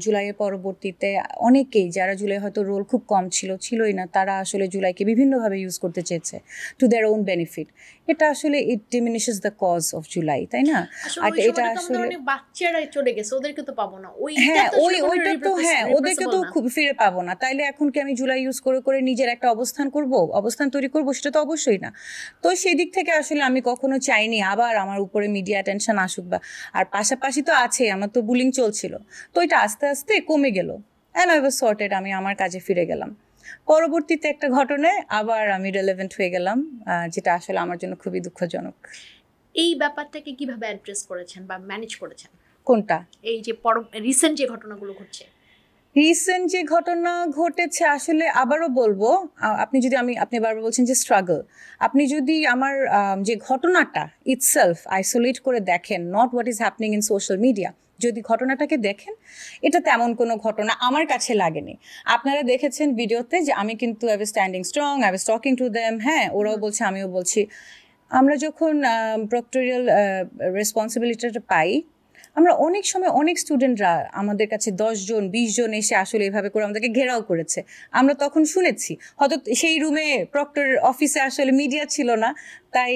জুলাইয়ের পরবর্তীতে অনেকেই, যারা জুলাই হয়তো রোল খুব কম ছিলই না, তারা আসলে জুলাইকে বিভিন্নভাবে ইউজ করতে চেয়েছে টু দেয়ার ওন বেনিফিট। এটা আসলে it diminishes the cause of July, তাই না? আর এটা আসলে বাচ্চারা চলে গেছে, ওদেরকে তো পাবো না। হ্যাঁ, ওইটা তো, হ্যাঁ, ওদেরকে তো খুব ফিরে পাবো না। তাইলে এখন কি আমি জুলাই ইউজ করে নিজের একটা অবস্থান তৈরি করবো? সেটা তো অবশ্যই না। তো সেই দিক থেকে আসলে আমি কখনো চাইনি আবার আমার উপরে মিডিয়া অ্যাটেনশন আসুক। বা আর পাশাপাশি তো আছে, আমার তো বুলিং চলছিল, তো এটা আস্তে আস্তে কমে গেল, অ্যান্ড আই ওয়াজ সর্টেড, আমি আমার কাজে ফিরে গেলাম। পরবর্তীতে একটা ঘটনায় আবার আমি রেলেভেন্ট হয়ে গেলাম, যেটা আসলে আমার জন্য খুবই দুঃখজনক। এই ব্যাপারটাকে কিভাবে অ্যাড্রেস করেছেন বা ম্যানেজ করেছেন? কোনটা? এই যে রিসেন্ট যে ঘটনাগুলো ঘটছে। রিসেন্ট যে ঘটনা ঘটেছে, আসলে আবারও বলবো, আপনি বারবার বলছেন যে স্ট্রাগল, আপনি যদি আমার যে ঘটনাটা ইটসেলফ আইসোলেট করে দেখেন, not what is happening in social media, যদি ঘটনাটাকে দেখেন, এটা তেমন কোনো ঘটনা আমার কাছে লাগেনি। আপনারা দেখেছেন ভিডিওতে যে আমি কিন্তু I was standing strong, I was talking to them. হ্যাঁ, ওরাও বলছে, আমিও বলছি। আমরা যখন প্রক্টোরিয়াল রেসপন্সিবিলিটিটা পাই, আমরা অনেক সময় অনেক স্টুডেন্টরা আমাদের কাছে 10 জন 20 জন এসে আসলে এভাবে করে আমাদেরকে ঘেরাও করেছে। আমরা তখন শুনেছি, হয়তো সেই রুমে প্রক্টর অফিসে আসলে মিডিয়া ছিল না, তাই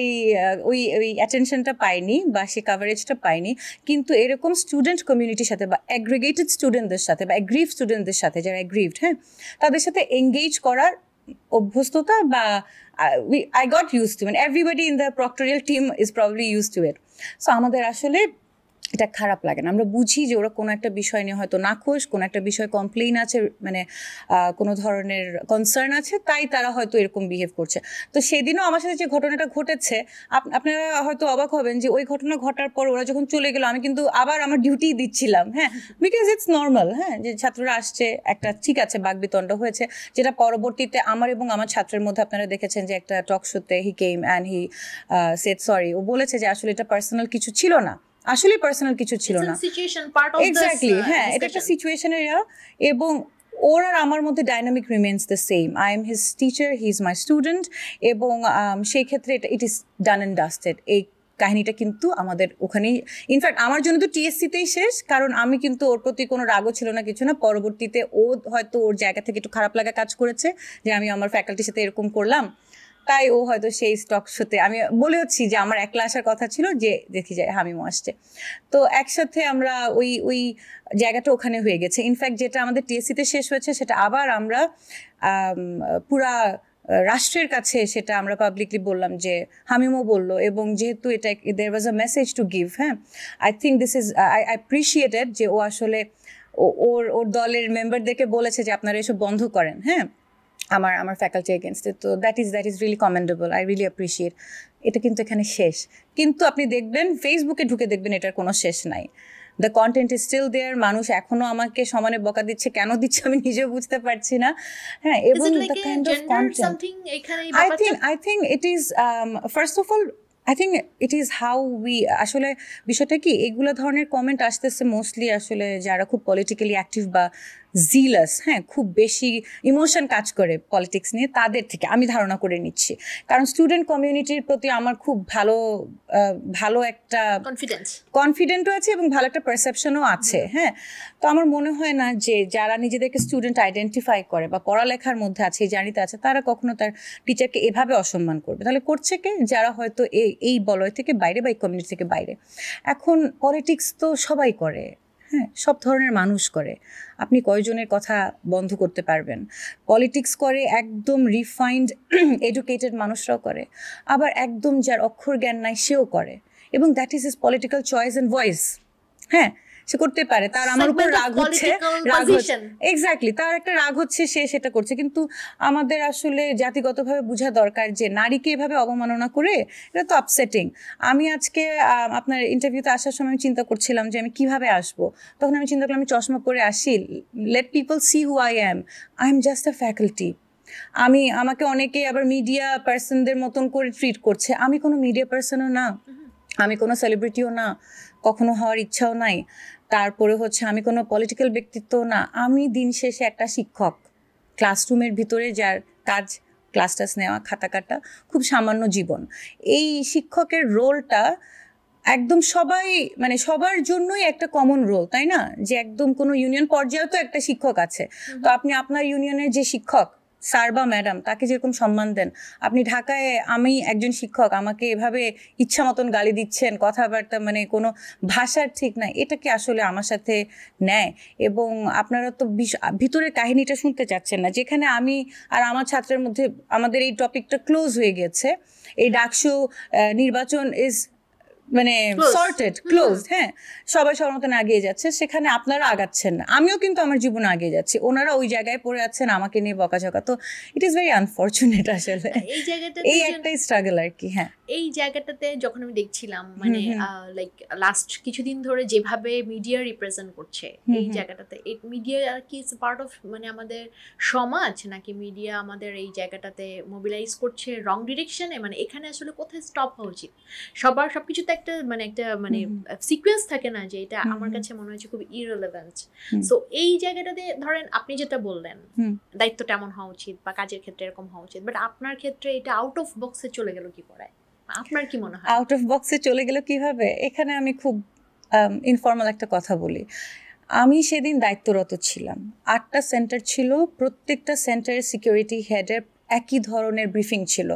ওই অ্যাটেনশনটা পাইনি বা সে কাভারেজটা পাইনি। কিন্তু এরকম স্টুডেন্ট কমিউনিটির সাথে বা অ্যাগ্রিগেটেড স্টুডেন্টদের সাথে বা অ্যাগ্রিভ স্টুডেন্টদের সাথে, যারা অ্যাগ্রিভড, হ্যাঁ, তাদের সাথে এঙ্গেজ করার অভ্যস্ততা, বা I got used to it. Everybody in the proctoral team is probably used to it. So আমাদের আসলে এটা খারাপ লাগে না। আমরা বুঝি যে ওরা কোনো একটা বিষয় নিয়ে হয়তো নাখোশ, কোনো একটা বিষয়ে কমপ্লেইন আছে, মানে কোনো ধরনের কনসার্ন আছে, তাই তারা হয়তো এরকম বিহেভ করছে। তো সেদিনও আমার সাথে যে ঘটনাটা ঘটেছে, আপনারা হয়তো অবাক হবেন যে ওই ঘটনা ঘটার পর ওরা যখন চলে গেল আমি কিন্তু আবার আমার ডিউটি দিচ্ছিলাম, হ্যাঁ, বিকজ ইটস নর্মাল, হ্যাঁ, যে ছাত্ররা আসছে, একটা ঠিক আছে বাকবিতণ্ড হয়েছে, যেটা পরবর্তীতে আমার এবং আমার ছাত্রের মধ্যে আপনারা দেখেছেন যে একটা টক শোতে he came and he said sorry. ও বলেছে যে আসলে এটা পার্সোনাল কিছু ছিল না, আসলে পার্সোনাল কিছু ছিল না, এক্স্যাক্টলি, হ্যাঁ, এটা একটা সিচুয়েশনের এবং ওর আর আমার মধ্যে dynamic remains the same. I am his teacher, he is my student, এবং সেই ক্ষেত্রে it is done and dusted. এই কাহিনীটা কিন্তু আমাদের ওখানেই, ইনফ্যাক্ট আমার জন্য তো টিএসসিতেই শেষ, কারণ আমি কিন্তু ওর প্রতি কোনো রাগও ছিল না, কিছু না। পরবর্তীতে ও হয়তো ওর জায়গা থেকে একটু খারাপ লাগা কাজ করেছে যে আমি আমার ফ্যাকাল্টির সাথে এরকম করলাম, তাই ও হয়তো সেই স্টক শোতে, আমি বলে হচ্ছি যে আমার একলা আসার কথা ছিল, যে দেখি যায় হামিমও আসছে, তো একসাথে আমরা ওই জায়গাটা ওখানে হয়ে গেছে। ইনফ্যাক্ট যেটা আমাদের টিএসসিতে শেষ হয়েছে সেটা আবার আমরা পুরা রাষ্ট্রের কাছে সেটা আমরা পাবলিকলি বললাম, যে হামিমও বললো, এবং যেহেতু এটা দেয়ার ওয়াজ আ মেসেজ টু গিভ, হ্যাঁ, I think this is I appreciated যে ও আসলে ওর দলের মেম্বারদেরকে বলেছে যে আপনারা এসব বন্ধ করেন, হ্যাঁ, আমার ফ্যাকাল্টি এগেনস্টে। তো that is really commendable, I really appreciate. এটা কিন্তু এখানে শেষ, কিন্তু আপনি দেখবেন ফেসবুকে ঢুকে দেখবেন এটার কোনো শেষ নাই। The content is still there, মানুষ এখনো আমাকে সমানে বকা দিচ্ছে, কেন দিচ্ছে আমি নিজেও বুঝতে পারছি না, হ্যাঁ। এবং the kind of content, I think it is first of all I think it is how we, আসলে বিষয়টা কি, এগুলো ধরনের কমেন্ট আসতেছে মোস্টলি আসলে যারা খুব পলিটিক্যালি অ্যাক্টিভ বা জিলাস, হ্যাঁ, খুব বেশি ইমোশন কাজ করে পলিটিক্স নিয়ে, তাদের থেকে আমি ধারণা করে নিচ্ছি। কারণ স্টুডেন্ট কমিউনিটির প্রতি আমার খুব ভালো একটা কনফিডেন্টও আছে এবং ভালো একটা পারসেপশনও আছে, হ্যাঁ। তো আমার মনে হয় না যে যারা নিজেদেরকে স্টুডেন্ট আইডেন্টিফাই করে বা পড়ালেখার মধ্যে আছে, এই জার্নিতে আছে, তারা কখনো তার টিচারকে এভাবে অসম্মান করবে। তাহলে করছে কে? যারা হয়তো এই বলয় থেকে বাইরে বা এই কমিউনিটি থেকে বাইরে। এখন পলিটিক্স তো সবাই করে, হ্যাঁ, সব ধরনের মানুষ করে, আপনি কয়জনের কথা বন্ধ করতে পারবেন? পলিটিক্স করে একদম রিফাইন্ড এডুকেটেড মানুষরাও করে, আবার একদম যার অক্ষর জ্ঞান নাই সেও করে, এবং that is his political choice and voice, হ্যাঁ, সে করতে পারে। তার আমার উপর রাগ হচ্ছে, এক্স্যাক্টলি, তার একটা রাগ হচ্ছে, সে সেটা করছে। কিন্তু আমাদের আসলে জাতিগতভাবে বোঝা দরকার যে নারীকে এভাবে অবমাননা করে এটা তো আপসেটিং। আমি আজকে আপনার ইন্টারভিউতে আসার সময় চিন্তা করছিলাম যে আমি কিভাবে আসবো, তখন আমি চিন্তা করলাম আমি চশমা পরে আসি, let people see who I am just a faculty. আমাকে অনেকে আবার মিডিয়া পার্সনদের মতন করে ট্রিট করছে, আমি কোনো মিডিয়া পার্সনও না, আমি কোনো সেলিব্রিটিও না, কখনো হওয়ার ইচ্ছাও নাই। তারপরে হচ্ছে আমি কোনো পলিটিক্যাল ব্যক্তিত্ব না, আমি দিন শেষে একটা শিক্ষক, ক্লাসরুমের ভিতরে যার কাজ ক্লাস টাস নেওয়া, খাতা কাটা, খুব সামান্য জীবন। এই শিক্ষকের রোলটা একদম সবাই, মানে সবার জন্যই একটা কমন রোল, তাই না? যে একদম কোনো ইউনিয়ন পর্যায়েও তো একটা শিক্ষক আছে, তো আপনি আপনার ইউনিয়নের যে শিক্ষক স্যার বা ম্যাডাম, তাকে যেরকম সম্মান দেন, আপনি ঢাকায়, আমি একজন শিক্ষক, আমাকে এভাবে ইচ্ছা মতন গালি দিচ্ছেন, কথাবার্তা মানে কোনো ভাষার ঠিক নাই, এটা কি আসলে আমার সাথে নেয়? এবং আপনারা তো ভিতরের কাহিনীটা শুনতে চাচ্ছেন না, যেখানে আমি আর আমার ছাত্রের মধ্যে আমাদের এই টপিকটা ক্লোজ হয়ে গেছে। এই ডাকসু নির্বাচন ইজ মানে সর্টেড, ক্লোজ, হ্যাঁ, সবাই সবার মতন আগিয়ে যাচ্ছে, সেখানে আপনারা আগাচ্ছেন না, আমিও কিন্তু আমার জীবনে আগিয়ে যাচ্ছি, ওনারা ওই জায়গায় পড়ে আছেন আমাকে নিয়ে বকাঝকা। তো ইট ইজ ভেরি আনফর্চুনেট আসলে, এই একটাই স্ট্রাগল আর কি। হ্যাঁ, এই জায়গাটাতে যখন আমি দেখছিলাম, মানে লাইক লাস্ট কিছুদিন ধরে যেভাবে মিডিয়া রিপ্রেজেন্ট করছে এই জায়গাটাতে, এই মিডিয়া আর কি পার্ট অফ মানে আমাদের সমাজ, নাকি মিডিয়া আমাদের এই জায়গাটাতে মোবিলাইজ করছে রং ডিরেকশনে? মানে এখানে আসলে কোথায় স্টপ হওয়া উচিত? সবকিছুতে একটা সিকোয়েন্স থাকে না, যে এটা আমার কাছে মনে হচ্ছে খুব ইররিলেভেন্ট। সো এই জায়গাটাতে ধরেন আপনি যেটা বললেন দায়িত্বটা এমন হওয়া উচিত বা কাজের ক্ষেত্রে এরকম হওয়া উচিত, বাট আপনার ক্ষেত্রে এটা আউট অফ বক্সে চলে গেল কি করে? আপনার কি মনে হয় আউট অফ বক্সে চলে গেল কিভাবে? এখানে আমি খুব ইনফর্মাল একটা কথা বলি। আমি সেদিন দায়িত্বরত ছিলাম, 8টা সেন্টার ছিল, প্রত্যেকটা সেন্টারের সিকিউরিটি হেডের একই ধরনের ব্রিফিং ছিল,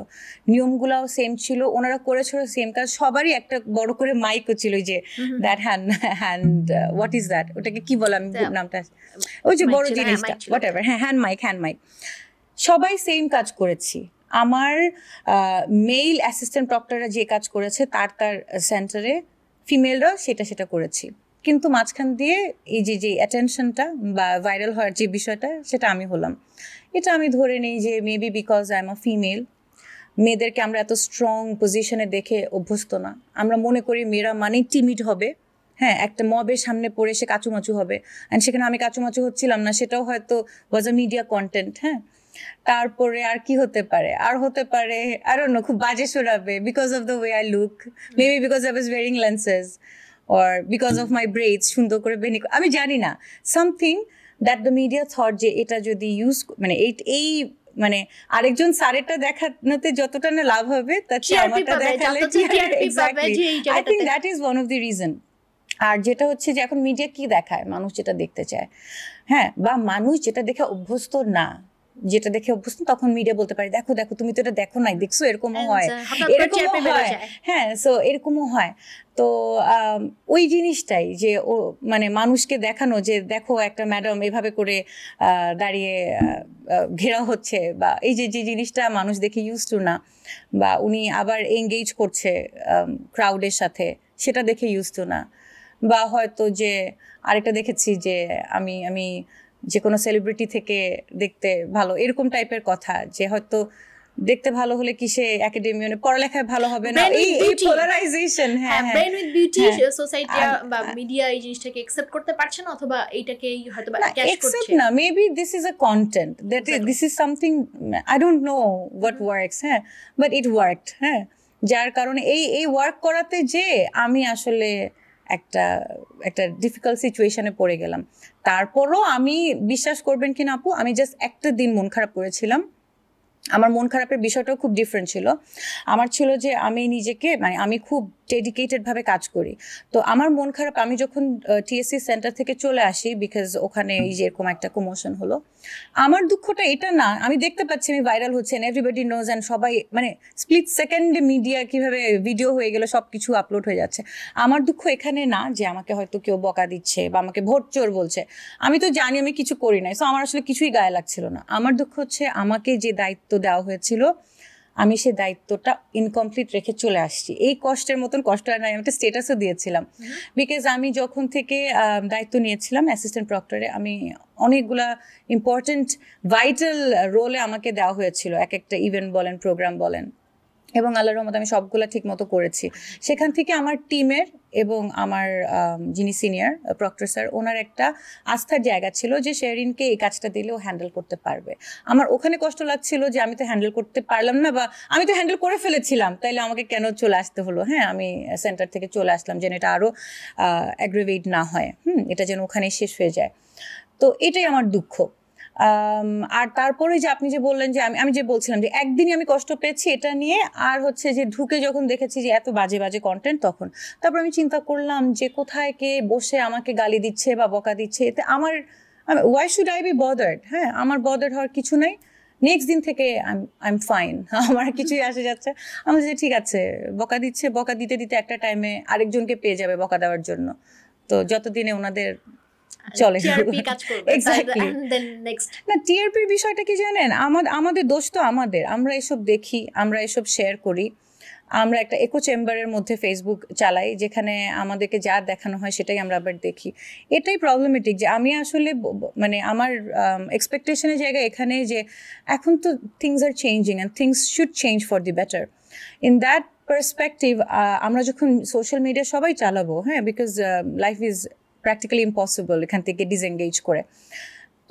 নিয়মগুলাও সেম ছিল, ওনারা করেছিল সেম কাজ, সবারই একটা বড় করে মাইকও ছিল, যে that hand what is that, ওটাকে কি বলে, আমি নামটা, ওই যে বড় জিনিসটা, হোয়াট এভার, হ্যাঁ, হ্যান্ড মাইক, সবাই সেম কাজ করেছি। আমার মেইল অ্যাসিস্ট্যান্ট প্রক্টররা যে কাজ করেছে তার সেন্টারে ফিমেলরা সেটা করেছি, কিন্তু মাঝখান দিয়ে এই যে অ্যাটেনশনটা বা ভাইরাল হওয়ার যে বিষয়টা সেটা আমি হলাম। এটা আমি ধরে নিই যে maybe because I am a female, মেয়েদেরকে আমরা এত স্ট্রং পজিশনে দেখে অভ্যস্ত না। আমরা মনে করি মেয়েরা মানেই টিমিড হবে, হ্যাঁ, একটা মবের সামনে পড়ে সে কাচুমাচু হবে, অ্যান্ড সেখানে আমি কাচুমাচু হচ্ছিলাম না, সেটাও হয়তো ওয়াজ আ মিডিয়া কন্টেন্ট। হ্যাঁ, তারপরে আর কি হতে পারে, আর হতে পারে আই ডোন্ট নো, খুব বাজে শোনাবে because of the way I look, maybe because I was wearing lenses or because of my braids, সুন্দর করে বেনি, আমি জানি না, something that the media thought যে এটা যদি ইউজ মানে এই মানে আরেকজন স্যারেরটা দেখানোতে যতটা না লাভ হবে তার চেয়ে আমারটা দেখালে I think that is one of the reason. আর যেটা হচ্ছে যে এখন মিডিয়া কি দেখায়, মানুষ যেটা দেখতে চায়, হ্যাঁ, বা মানুষ যেটা দেখে অভ্যস্ত না, যেটা দেখে অভ্যস্ত, তখন মিডিয়া বলতে পারে দেখো দেখো তুমি তো এটা দেখো নাই, দেখছো এরকমও হয়, এরকমও হয়, হ্যাঁ, সো এরকমও হয়। তো ওই জিনিসটাই যে ও মানে মানুষকে দেখানো যে দেখো একটা ম্যাডাম এভাবে করে দাঁড়িয়ে ঘেরা হচ্ছে, বা এই যে জিনিসটা মানুষ দেখে ইউজ টু না, বা উনি আবার এঙ্গেজ করছে ক্রাউডের সাথে, সেটা দেখে ইউজ টু না। বা হয়তো যে আরেকটা দেখেছি যে আমি যে কোনো সেলিব্রিটি থেকে দেখতে ভালো, এরকম টাইপের কথা, যে হয়তো দেখতে ভালো হলে কি সে একাডেমি মানে পড়ালেখায় ভালো হবে না, এই পোলারাইজেশন। হ্যাঁ, ব্রেন উইথ বিউটি সোসাইটি বা মিডিয়া এই জিনিসটাকে অ্যাকসেপ্ট করতে পারছে না, অথবা এইটাকে হয়তো ক্যাশ করছে না, maybe this is a content that this is something I don't know what works, হ্যাঁ, বাট ইট ওয়ার্কড, হ্যাঁ, যার কারণে এই ওয়ার্ক করাতে যে আমি আসলে একটা ডিফিকাল্ট সিচুয়েশনে পড়ে গেলাম। তারপরও আমি, বিশ্বাস করবেন কিনা আপু, আমি জাস্ট একটা দিন মন খারাপ করেছিলাম। আমার মন খারাপের বিষয়টাও খুব ডিফারেন্ট ছিল। আমার ছিল যে আমি নিজেকে মানে আমি খুব ডেডিকেটেড ভাবে কাজ করি, তো আমার মন খারাপ, আমি যখন টিএসসি সেন্টার থেকে চলে আসি, বিকজ ওখানে এই যে এরকম একটা কমোশন হলো, আমার দুঃখটা এটা না, আমি দেখতে পাচ্ছি আমি ভাইরাল হচ্ছে, এভরিবডি নোজ, অ্যান্ড সবাই মানে স্প্লিট সেকেন্ডে মিডিয়া কিভাবে ভিডিও হয়ে গেল, সব কিছু আপলোড হয়ে যাচ্ছে। আমার দুঃখ এখানে না যে আমাকে হয়তো কেউ বকা দিচ্ছে বা আমাকে ভোট চোর বলছে, আমি তো জানি আমি কিছু করি নাই, সো আমার আসলে কিছুই গায়ে লাগছিল না। আমার দুঃখ হচ্ছে আমাকে যে দায়িত্ব দেওয়া হয়েছিল আমি সেই দায়িত্বটা ইনকমপ্লিট রেখে চলে আসছি। এই কষ্টের মতন কষ্ট আর নাই, আমি একটা স্টেটাসও দিয়েছিলাম, বিকজ আমি যখন থেকে দায়িত্ব নিয়েছিলাম অ্যাসিস্ট্যান্ট প্রক্টরে, আমি অনেকগুলা ইম্পর্টেন্ট ভাইটাল রোলে আমাকে দেওয়া হয়েছিল, এক একটা ইভেন্ট বলেন, প্রোগ্রাম বলেন, এবং আল্লাহর রহমতে আমি সবগুলা ঠিক মতো করেছি। সেখান থেকে আমার টিমের এবং আমার যিনি সিনিয়র প্রক্টর স্যার, ওনার একটা আস্থার জায়গা ছিল যে শেরিনকে এই কাজটা দিলেও হ্যান্ডেল করতে পারবে। আমার ওখানে কষ্ট লাগছিল যে আমি তো হ্যান্ডেল করতে পারলাম না, বা আমি তো হ্যান্ডেল করে ফেলেছিলাম, তাইলে আমাকে কেন চলে আসতে হলো। হ্যাঁ, আমি সেন্টার থেকে চলে আসলাম যেন এটা আরও অ্যাগ্রিভেট না হয়, এটা যেন ওখানেই শেষ হয়ে যায়। তো এটাই আমার দুঃখ। আর তারপরে যে আপনি যে বললেন যে আমি যে বলছিলাম যে একদিনই আমি কষ্ট পেয়েছি এটা নিয়ে, আর হচ্ছে যে ঢুকে যখন দেখেছি যে এত বাজে বাজে কন্টেন্ট, তখন তারপর আমি চিন্তা করলাম যে কোথায় কে বসে আমাকে গালি দিচ্ছে বা বকা দিচ্ছে, এতে আমার why should I be bothered. হ্যাঁ, আমার বদার্ড হওয়ার কিছু নাই। নেক্সট দিন থেকে আই এম ফাইন, আমার কিছুই আসে যাচ্ছে। আমি যে ঠিক আছে, বকা দিচ্ছে, বকা দিতে দিতে একটা টাইমে আরেকজনকে পেয়ে যাবে বকা দেওয়ার জন্য, তো যতদিনে ওনাদের চলে। না, টিআরপির বিষয়টা কি জানেন, আমাদের দোষ তো আমাদের, আমরা এসব দেখি, আমরা এসব শেয়ার করি, আমরা একটা ইকো চেম্বারের মধ্যে ফেসবুক চালাই, যেখানে আমাদেরকে যা দেখানো হয় সেটাই আমরা আবার দেখি। এটাই প্রবলেমেটিক যে আমি আসলে মানে আমার এক্সপেকটেশনের জায়গা এখানে যে এখন তো things are changing and things should change for the better. In that perspective আমরা যখন সোশ্যাল মিডিয়া সবাই চালাবো, হ্যাঁ, because life is practically impossible এখান থেকে ডিসএঙ্গেজ করে,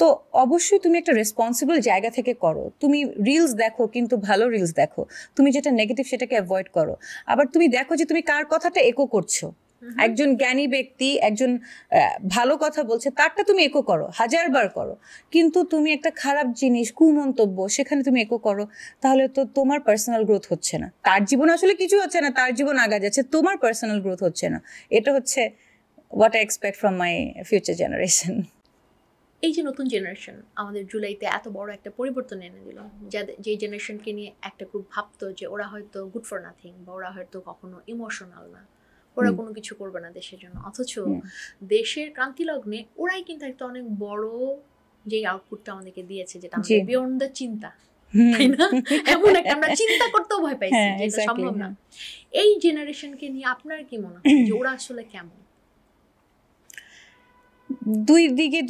তো অবশ্যই তুমি একটা রেসপন্সিবল জায়গা থেকে করো। তুমি রিলস দেখো, কিন্তু ভালো রিলস দেখো, তুমি যেটা নেগেটিভ সেটাকে অ্যাভয়েড করো। আবার তুমি দেখো যে তুমি কার কথাটা একো করছো, একজন জ্ঞানী ব্যক্তি একজন ভালো কথা বলছে, তারটা তুমি একো করো, 1000বার করো, কিন্তু তুমি একটা খারাপ জিনিস, কুমন্তব্য, সেখানে তুমি একো করো, তাহলে তো তোমার পার্সোনাল গ্রোথ হচ্ছে না। তার জীবন আসলে কিছু হচ্ছে না, তার জীবন আগা যাচ্ছে, তোমার পার্সোনাল গ্রোথ হচ্ছে না। এটা হচ্ছে what I expect from my future generation. এই যে নতুন জেনারেশন আমাদের জুলাইতে এত বড় একটা পরিবর্তন এনে দিল, যে জেনারেশনকে নিয়ে একটা গ্রুপ ভাবতো যে ওরা হয়তো গুড ফর নাথিং, বা ওরা হয়তো কখনো ইমোশনাল না, ওরা কোনো কিছু করবে না দেশের জন্য, অথচ দেশের ক্রান্তি লগ্নে ওরাই কিন্তু একটা অনেক বড় যে আউটপুটটা আমাদেরকে দিয়েছে, যেটা আমাদের বিয়ন্ড দ্য চিন্তা, তাই না? এমন একটা আমরা চিন্তা করতেও ভয় পাইছি যে এটা সম্ভব না। এই জেনারেশনকে নিয়ে আপনার কি মনে হয় যে ওরা আসলে কেমন? দুই দিকে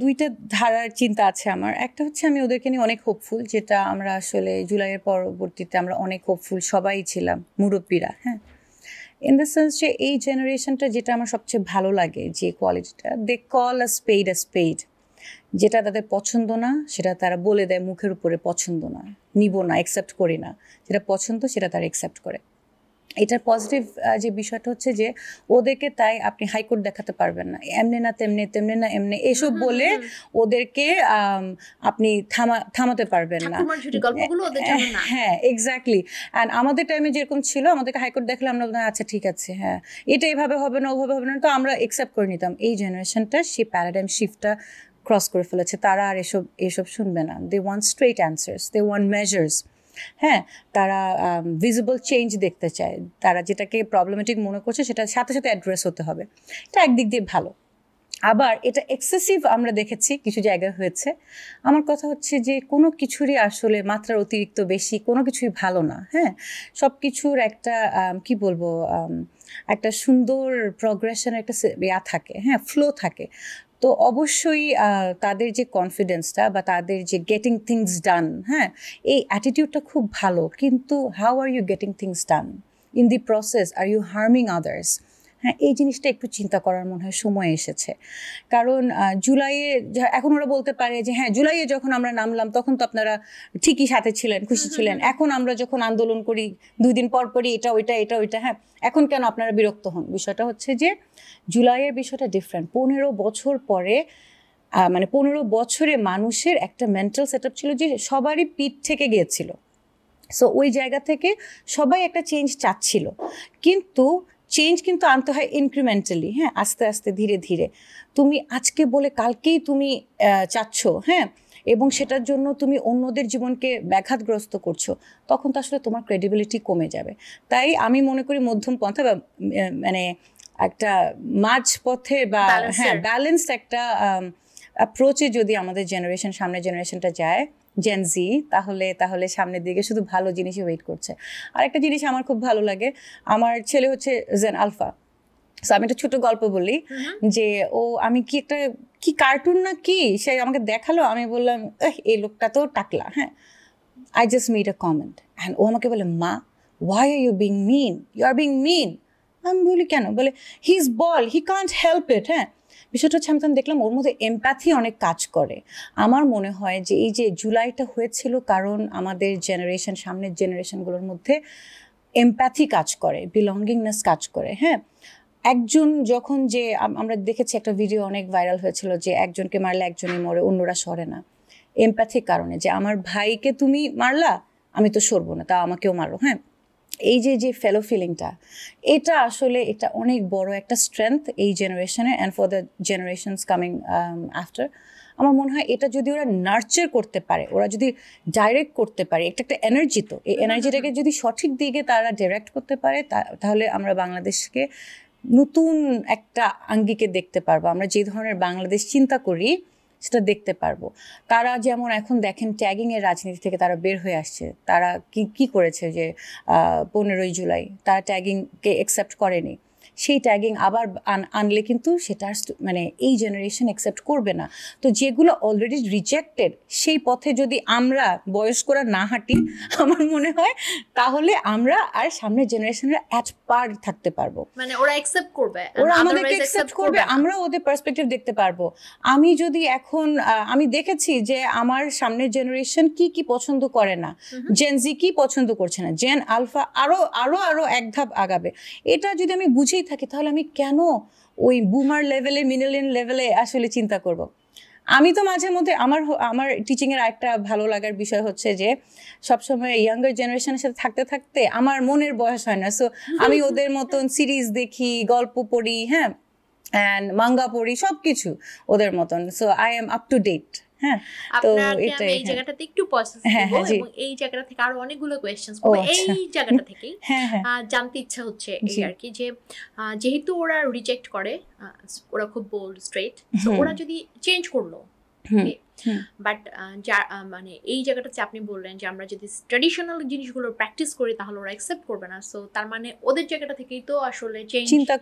দুইটা ধারার চিন্তা আছে আমার। একটা হচ্ছে আমি ওদেরকে নিয়ে অনেক হোপফুল, যেটা আমরা আসলে জুলাইয়ের পরবর্তীতে আমরা অনেক হোপফুল সবাই ছিলাম, মুরব্বীরা। হ্যাঁ, ইন দ্য সেন্স যে এই জেনারেশনটা যেটা আমার সবচেয়ে ভালো লাগে যে কোয়ালিটিটা, দে কল আ স্পেড। যেটা তাদের পছন্দ না সেটা তারা বলে দেয় মুখের উপরে, পছন্দ না, নিব না, অ্যাকসেপ্ট করি না। যেটা পছন্দ সেটা তারা অ্যাকসেপ্ট করে। এটার পজিটিভ যে বিষয়টা হচ্ছে যে ওদেরকে তাই আপনি হাইকোর্ট দেখাতে পারবেন না, এমনি না তেমনি, তেমনি না এমনি, এসব বলে ওদেরকে আপনি থামাতে পারবেন না। হ্যাঁ, এক্স্যাক্টলি। অ্যান্ড আমাদের টাইমে যেরকম ছিল, আমাদেরকে হাইকোর্ট দেখলে আমরা আচ্ছা ঠিক আছে, হ্যাঁ এটা এভাবে হবে না, ওভাবে হবে না, তো আমরা অ্যাকসেপ্ট করে নিতাম। এই জেনারেশনটা সেই প্যারাডাইম শিফটটা ক্রস করে ফেলেছে। তারা আর এসব শুনবে না। They want straight answers, they want measures. হ্যাঁ, তারা ভিজিবল চেঞ্জ দেখতে চায়। তারা যেটাকে প্রবলেমেটিক মনে করছে সেটা সাথে সাথে অ্যাড্রেস হতে হবে। এটা একদিক দিয়ে ভালো। আবার এটা এক্সেসিভ আমরা দেখেছি কিছু জায়গায় হয়েছে। আমার কথা হচ্ছে যে কোনো কিছুরই আসলে মাত্রার অতিরিক্ত বেশি কোনো কিছুই ভালো না। হ্যাঁ, সব কিছুর একটা কি বলবো, একটা সুন্দর প্রগ্রেশনের একটা থাকে, হ্যাঁ, ফ্লো থাকে। তো অবশ্যই তাদের যে কনফিডেন্সটা বা তাদের যে গেটিং থিংস ডান, হ্যাঁ, এই অ্যাটিটিউডটা খুব ভালো। কিন্তু how are you getting things done? In the process are you harming others? হ্যাঁ, এই জিনিসটা একটু চিন্তা করার মনে হয় সময় এসেছে। কারণ জুলাইয়ে এখন ওরা বলতে পারে যে হ্যাঁ জুলাইয়ে যখন আমরা নামলাম তখন তো আপনারা ঠিকই সাথে ছিলেন, খুশি ছিলেন। এখন আমরা যখন আন্দোলন করি 2 দিন পর পরই এটা ওইটা, হ্যাঁ এখন কেন আপনারা বিরক্ত হন? বিষয়টা হচ্ছে যে জুলাইয়ের বিষয়টা ডিফারেন্ট। 15 বছর পরে, মানে 15 বছরে মানুষের একটা মেন্টাল সেট আপ ছিল যে সবারই পিঠ থেকে গিয়েছিল। সো ওই জায়গা থেকে সবাই একটা চেঞ্জ চাচ্ছিল। কিন্তু চেঞ্জ কিন্তু আনতে হয় ইনক্রিমেন্টালি, হ্যাঁ, আস্তে আস্তে ধীরে ধীরে। তুমি আজকে বলে কালকেই তুমি চাচ্ছ, হ্যাঁ, এবং সেটার জন্য তুমি অন্যদের জীবনকে ব্যাঘাতগ্রস্ত করছো, তখন তো আসলে তোমার ক্রেডিবিলিটি কমে যাবে। তাই আমি মনে করি মধ্যম পন্থা বা মানে একটা মাঝ পথে বা হ্যাঁ ব্যালেন্সড একটা অ্যাপ্রোচে যদি আমাদের জেনারেশন, সামনের জেনারেশনটা যায় জেনজি, তাহলে সামনের দিকে শুধু ভালো জিনিসই ওয়েট করছে। আরেকটা জিনিস আমার খুব ভালো লাগে, আমার ছেলে হচ্ছে জেন আলফা। সো আমি একটা ছোট গল্প বলি যে আমি কি কার্টুন না কি সে আমাকে দেখালো, আমি বললাম এই লোকটা তো টাকলা। হ্যাঁ, I just made a comment and ও আমাকে বলে মা why are you being mean, you are being mean. আমি বলি কেন? বলে he is bald, he can't help it. হ্যাঁ, বিষয়টা হচ্ছে আমি তখন দেখলাম ওর মধ্যে এমপ্যাথি অনেক কাজ করে। আমার মনে হয় যে এই যে জুলাইটা হয়েছিল কারণ আমাদের জেনারেশন, সামনের জেনারেশনগুলোর মধ্যে এমপ্যাথি কাজ করে, বিলঙ্গিংনেস কাজ করে। হ্যাঁ, একজন যখন যে আমরা দেখেছি একটা ভিডিও অনেক ভাইরাল হয়েছিল যে একজনকে মারলে একজনই মরে, অন্যরা সরে না। এমপ্যাথির কারণে যে আমার ভাইকে তুমি মারলা, আমি তো সরবো না, তা আমাকেও মারো। হ্যাঁ, এই যে ফেলো ফিলিংটা, এটা আসলে এটা অনেক বড় একটা স্ট্রেংথ এই জেনারেশনে and for the generations coming after. আমার মনে হয় এটা যদি ওরা নার্চার করতে পারে, ওরা যদি ডাইরেক্ট করতে পারে, একটা এনার্জি, তো এই এনার্জিটাকে যদি সঠিক দিকে তারা ডাইরেক্ট করতে পারে, তাহলে আমরা বাংলাদেশকে নতুন একটা আঙ্গিকে দেখতে পারবো। আমরা যে ধরনের বাংলাদেশ চিন্তা করি সেটা দেখতে পারবো। তারা যেমন এখন দেখেন ট্যাগিংয়ের রাজনীতি থেকে তারা বের হয়ে আসছে। তারা কি করেছে যে 15ই জুলাই তারা ট্যাগিংকে অ্যাকসেপ্ট করেনি। সেই ট্যাগিং আবার আনলে কিন্তু সেটা মানে এই জেনারেশন অ্যাকসেপ্ট করবে না। তো যেগুলো অলরেডি রিজেক্টেড, সেই পথে যদি আমরা বয়স্করা না হাঁটি, আমার মনে হয় তাহলে আমরা আর সামনের জেনারেশনরা অ্যাট পার থাকতে পারবো। মানে ওরা অ্যাকসেপ্ট করবে, ওরা আমাদেরকে অ্যাকসেপ্ট করবে, আমরা ওদের পার্সপেক্টিভ দেখতে পারবো। আমি যদি এখন আমি দেখেছি যে আমার সামনের জেনারেশন কি পছন্দ করে না, জেনজি কি পছন্দ করছে না, জেন আলফা আরো এক ধাপ আগাবে। এটা যদি আমি বুঝেই থাকি তাহলে আমি কেন ওই বুমার লেভেলে, মিলেনিয়াল লেভেলে আসলে চিন্তা করব? আমি তো মাঝে মধ্যে আমার টিচিংয়ের একটা ভালো লাগার বিষয় হচ্ছে যে সবসময় ইয়াঙ্গার জেনারেশনের সাথে থাকতে থাকতে আমার মনের বয়স হয় না। সো আমি ওদের মতন সিরিজ দেখি, গল্প পড়ি, হ্যাঁ, অ্যান্ড মাঙ্গা পড়ি, সবকিছু ওদের মতন। So I am up to date. হ্যাঁ, তো এটাই এই জায়গাটাতে একটু পজ দিব এবং এই জায়গাটা থেকে আরো অনেকগুলো কোয়েশ্চেনস করব। এই জায়গাটা থেকেই জানতে ইচ্ছা হচ্ছে এই আর কি, যে যেহেতু ওরা রিজেক্ট করে, ওরা খুব বোল্ড, স্ট্রেট, সো ওরা যদি চেঞ্জ করলো, বাট যা মানে এই জায়গাটাতে আপনি বললেন যে আমরা যদি ট্র্যাডিশনাল জিনিসগুলো প্র্যাকটিস করি তাহলে ওরা অ্যাকসেপ্ট করবে না, সো তার মানে ওদের জায়গাটা থেকেই তো আসলে চিন্তা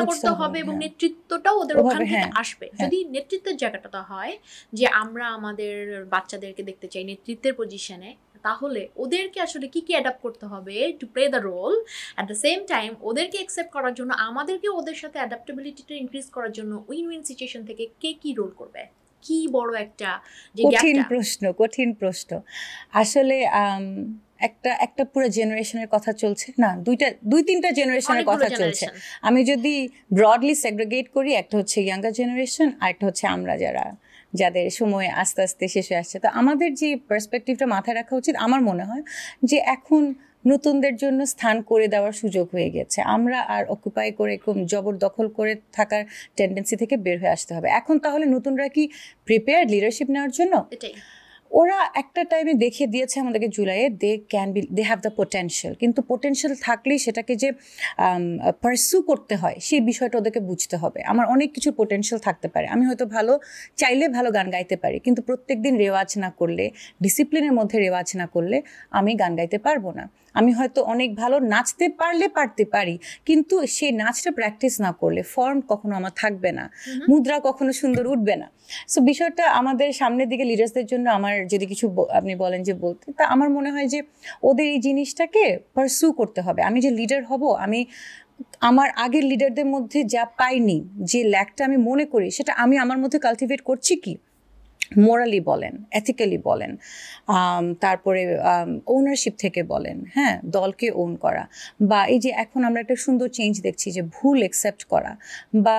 করতে হবে এবং নেতৃত্বটাও ওদের ওখান থেকে আসবে। যদি নেতৃত্বের জায়গাটা হয় যে আমরা আমাদের বাচ্চাদেরকে দেখতে চাই নেতৃত্বের পজিশনে, তাহলে ওদেরকে আসলে কি অ্যাডাপ্ট করতে হবে to play the role, at the same time ওদেরকে অ্যাকসেপ্ট করার জন্য আমাদেরকে ওদের সাথে অ্যাডাপ্টেবিলিটিটা ইনক্রিজ করার জন্য উইন উইন সিচুয়েশন থেকে কে কি রোল করবে, কি বড় একটা যে কঠিন প্রশ্ন আসলে। একটা পুরো জেনারেশনের কথা চলছে না, দুই তিনটা জেনারেশনের কথা চলছে। আমি যদি ব্রডলি সেগ্রিগেট করি, একটা হচ্ছে ইয়াঙ্গার জেনারেশন আর একটা হচ্ছে আমরা যাদের সময় আস্তে আস্তে শেষ হয়ে আসছে। তো আমাদের যে পার্সপেক্টিভটা মাথায় রাখা উচিত, আমার মনে হয় যে এখন নতুনদের জন্য স্থান করে দেওয়ার সুযোগ হয়ে গেছে। আমরা আর অকুপাই করে জবরদখল করে থাকার টেন্ডেন্সি থেকে বের হয়ে আসতে হবে। এখন তাহলে নতুনরা কি প্রিপেয়ার্ড লিডারশিপ নেওয়ার জন্য? ওরা একটা টাইমে দেখিয়ে দিয়েছে আমাদেরকে জুলাইয়ে, দে হ্যাভ দ্য পোটেনশিয়াল। কিন্তু পোটেনশিয়াল থাকলেই সেটাকে যে পারসু করতে হয় সেই বিষয়টা ওদেরকে বুঝতে হবে। আমার অনেক কিছু পোটেনশিয়াল থাকতে পারে, আমি হয়তো চাইলে ভালো গান গাইতে পারি, কিন্তু প্রত্যেক দিন রেওয়াজ না করলে, ডিসিপ্লিনের মধ্যে রেওয়াজ না করলে আমি গান গাইতে পারবো না। আমি হয়তো অনেক ভালো নাচতে পারতে পারি, কিন্তু সেই নাচটা প্র্যাকটিস না করলে ফর্ম কখনো আমার থাকবে না, মুদ্রা কখনো সুন্দর উঠবে না। সো বিষয়টা আমাদের সামনের দিকে লিডার্সদের জন্য আমার যদি কিছু আপনি বলেন যে বলতে, তা আমার মনে হয় যে ওদের এই জিনিসটাকে পারসু করতে হবে। আমি যে লিডার হব, আমি আমার আগের লিডারদের মধ্যে যা পাইনি, যে ল্যাকটা আমি মনে করি, সেটা আমি আমার মধ্যে কালটিভেট করছি কি, মোরালি বলেন, এথিক্যালি বলেন, তারপরে ওনারশিপ থেকে বলেন, হ্যাঁ, দলকে ওন করা, বা এই যে এখন আমরা একটা সুন্দর চেঞ্জ দেখছি যে ভুল অ্যাকসেপ্ট করা, বা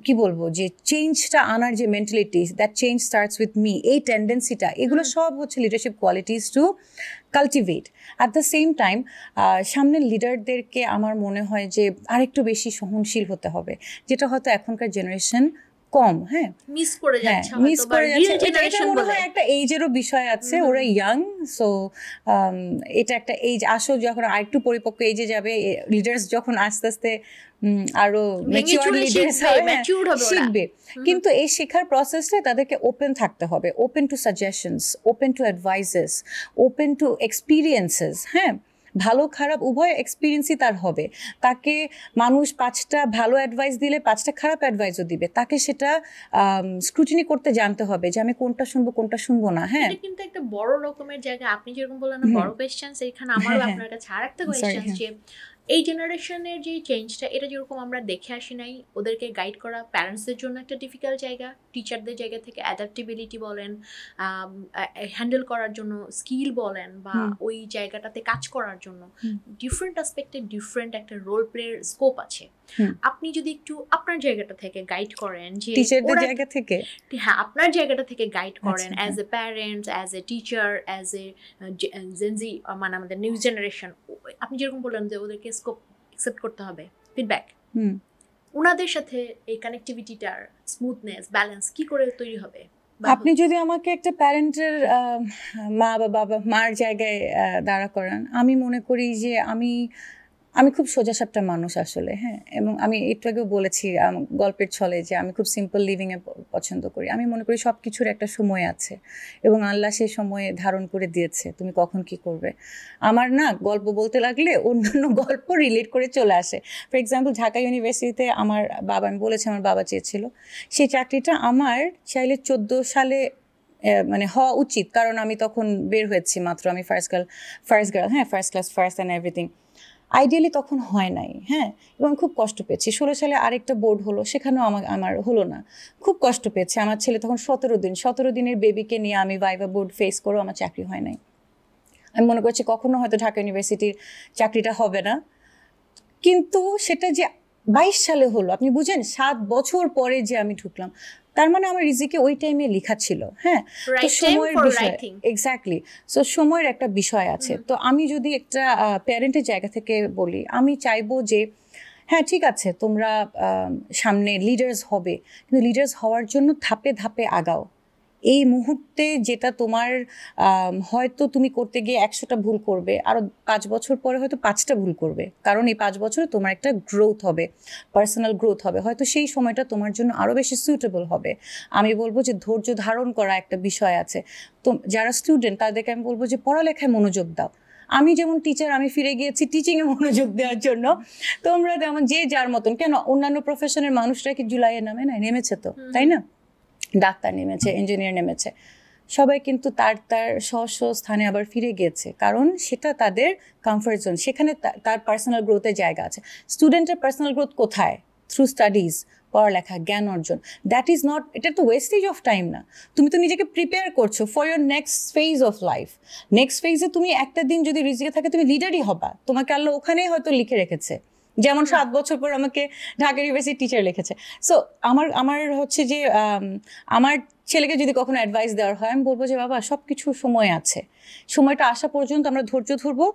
কি বলবো যে চেঞ্জটা আনার যে mentality, that change starts with me, এই টেন্ডেন্সিটা, এগুলো সব হচ্ছে leadership qualities to cultivate. At the same time সামনের লিডারদেরকে আমার মনে হয় যে আরেকটু বেশি সহনশীল হতে হবে, যেটা হয়তো এখনকার জেনারেশন কম, হ্যাঁ, মিস করে যাচ্ছে। এটা মনে হয় একটা এইজেরও বিষয় আছে, ওরা ইয়াং, সো এটা একটা এইজ। আসো যখন আরেকটু পরিপক্ক এইজে যাবে, লিডার্স যখন আস্তে আস্তে আরো ম্যাচিউর লিডার্স শিখবে, কিন্তু এই শেখার প্রসেসটা তাদেরকে ওপেন থাকতে হবে, open to suggestions, open to advises, open to experiences. হ্যাঁ, ভালো খারাপ উভয় এক্সপিরিয়েন্সই তার হবে। তাকে মানুষ 5টা ভালো অ্যাডভাইস দিলে 5টা খারাপ অ্যাডভাইসও দিবে, তাকে সেটা স্ক্রুটিনি করতে জানতে হবে যে আমি কোনটা শুনবো কোনটা শুনবো না। হ্যাঁ, এটা কিন্তু একটা বড় রকমের জায়গা। আপনি যেরকম বললেন না বড় কোয়েশ্চেন, এখানে আমারও আপনার কাছে আরেকটা কোয়েশ্চেন, যে এই জেনারেশনের যে চেঞ্জটা, এটা যেরকম আমরা দেখে আসি নাই, ওদেরকে গাইড করা প্যারেন্টসদের জন্য একটা ডিফিকাল্ট জায়গা, টিচারদের জায়গা থেকে অ্যাডাপ্টেবিলিটি বলেন, হ্যান্ডেল করার জন্য স্কিল বলেন, বা ওই জায়গাটাতে কাজ করার জন্য ডিফারেন্ট অ্যাসপেক্টে ডিফারেন্ট একটা রোল প্লের স্কোপ আছে। আপনি যদি একটু আপনার জায়গাটা থেকে গাইড করেন, যে টিচারদের জায়গা থেকে, হ্যাঁ, আপনার জায়গাটা থেকে গাইড করেন as a parents, as a teacher, as a Gen Z, মানে আমাদের নিউ জেনারেশন, আপনি যেরকম বললেন যে ওদেরকে স্কোপ অ্যাকসেপ্ট করতে হবে, ফিডব্যাক, ওনাদের সাথে এই কানেক্টিভিটিটার স্মুথনেস, ব্যালেন্স কি করে তৈরি হবে? আপনি যদি আমাকে একটা প্যারেন্টের মা বা বাবা মার জায়গায় দাঁড়া করান, আমি মনে করি যে আমি খুব সোজাসাপটা মানুষ আসলে, হ্যাঁ, এবং আমি একটু আগেও বলেছি গল্পের ছলে যে আমি খুব সিম্পল লিভিংয়ে পছন্দ করি। আমি মনে করি সব কিছুর একটা সময় আছে এবং আল্লাহ সেই সময়ে ধারণ করে দিয়েছে, তুমি কখন কি করবে। আমার না গল্প বলতে লাগলে অন্যান্য গল্প রিলেট করে চলে আসে। ফর এক্সাম্পল, ঢাকা ইউনিভার্সিটিতে আমার বাবা, আমি বলেছি আমার বাবা চেয়েছিল, সেই চাকরিটা আমার চাইলে 14 সালে মানে হওয়া উচিত, কারণ আমি তখন বের হয়েছি মাত্র, আমি ফার্স্ট গার্ল, হ্যাঁ, first class first and everything. Ideally তখন হয় নাই, হ্যাঁ, এবং খুব কষ্ট পেয়েছি। 16 সালে আরেকটা বোর্ড হলো, সেখানেও আমার হলো না, খুব কষ্ট পেয়েছি। আমার ছেলে তখন 17 দিনের বেবিকে নিয়ে আমি ভাইভা বোর্ড ফেস করেও আমার চাকরি হয় নাই। আমি মনে করছি কখনো হয়তো ঢাকা ইউনিভার্সিটির চাকরিটা হবে না, কিন্তু সেটা যে 22 সালে হলো, আপনি বুঝেন, 7 বছর পরে যে আমি ঢুকলাম, তার মানে আমার রিজিকে ওই টাইমে লেখা ছিল। হ্যাঁ, তো সময়ের বিষয়, এক্স্যাক্টলি, সো সময়ের একটা বিষয় আছে। তো আমি যদি একটা প্যারেন্টের জায়গা থেকে বলি, আমি চাইবো যে হ্যাঁ ঠিক আছে, তোমরা সামনে লিডার্স হবে, কিন্তু লিডার্স হওয়ার জন্য ধাপে ধাপে আগাও। এই মুহূর্তে যেটা তোমার হয়তো তুমি করতে গিয়ে 100টা ভুল করবে, আরো 5 বছর পরে হয়তো 5টা ভুল করবে, কারণ এই 5 বছরে তোমার একটা গ্রোথ হবে, পার্সোনাল গ্রোথ হবে, হয়তো সেই সময়টা তোমার জন্য আরো বেশি সুইটেবল হবে। আমি বলবো যে ধৈর্য ধারণ করা একটা বিষয় আছে। তো যারা স্টুডেন্ট তাদেরকে আমি বলবো যে পড়ালেখায় মনোযোগ দাও। আমি যেমন টিচার, আমি ফিরে গিয়েছি টিচিং এ মনোযোগ দেওয়ার জন্য, তোমরা যেমন যে যার মতন, কেন অন্যান্য প্রফেশনের মানুষরা কি জুলাইয়ে নামে নাই? নেমেছে তো, তাই না? ডাক্তার নেমেছে, ইঞ্জিনিয়ার নেমেছে, সবাই কিন্তু তার তার স্ব স্থানে আবার ফিরে গিয়েছে, কারণ সেটা তাদের কমফর্ট জোন, সেখানে তার পার্সোনাল গ্রোথের জায়গা আছে। স্টুডেন্টের পার্সোনাল গ্রোথ কোথায়? থ্রু স্টাডিজ, পড়ালেখা, জ্ঞান অর্জন। দ্যাট ইজ নট, এটা তো ওয়েস্টেজ অফ টাইম না। তুমি তো নিজেকে প্রিপেয়ার করছো for your next phase of life. Next ফেজে তুমি একটা দিন যদি রিজিকে থাকে তুমি লিডারই হবা, তোমাকে আল্লাহ ওখানেই হয়তো লিখে রেখেছে, যেমন 7 বছর পর আমাকে ঢাকা ইউনিভার্সিটি টিচার লিখেছে। সো আমার হচ্ছে যে আমার ছেলেকে যদি কখনো অ্যাডভাইস দেওয়ার হয়, আমি বলবো যে বাবা সব কিছু সময় আছে, সময়টা আসা পর্যন্ত আমরা ধৈর্য ধরবো,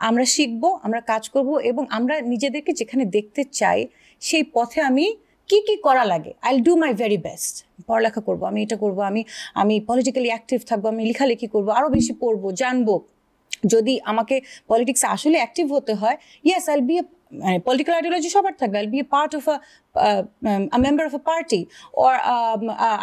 আমরা শিখবো, আমরা কাজ করব, এবং আমরা নিজেদেরকে যেখানে দেখতে চাই সেই পথে আমি কি কি করা লাগে, I will do my very best. পড়ালেখা করবো, আমি এটা করবো, আমি পলিটিক্যালি অ্যাক্টিভ থাকবো, আমি লেখালেখি করবো, আরও বেশি পড়বো, জানবো। যদি আমাকে পলিটিক্সে আসলে অ্যাক্টিভ হতে হয়, ইয়েস আই উইল বি মানে পলিটিক্যাল আইডিওলজি সবার থাকবে, I will B A part of a member of a party, or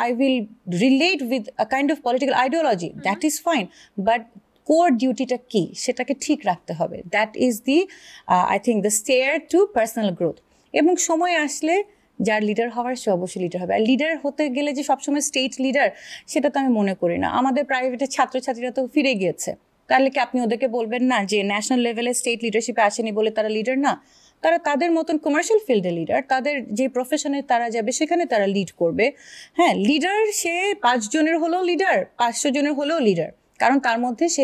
I will relate with a kind of political ideology, that is fine, but core ডিউটিটা কি সেটাকে ঠিক রাখতে হবে। That is the I think the stair to personal growth. এবং সময় আসলে যার লিডার হওয়ার সে অবশ্যই লিডার হবে। আর লিডার হতে গেলে যে সবসময় স্টেট লিডার, সেটা তো আমি মনে করি না। আমাদের প্রাইভেটের ছাত্রছাত্রীরা তো ফিরে গিয়েছে, তাহলে কি আপনি ওদেরকে বলবেন না যে ন্যাশনাল লেভেলে স্টেট লিডারশিপে আসেনি বলে তারা লিডার না? তারা তাদের মতন কমার্শিয়াল ফিল্ডে লিডার, তাদের যে প্রফেশনে তারা যাবে সেখানে তারা লিড করবে। হ্যাঁ, লিডার সে 5 জনের হলেও লিডার, 500 জনের হলেও লিডার, কারণ তার মধ্যে সে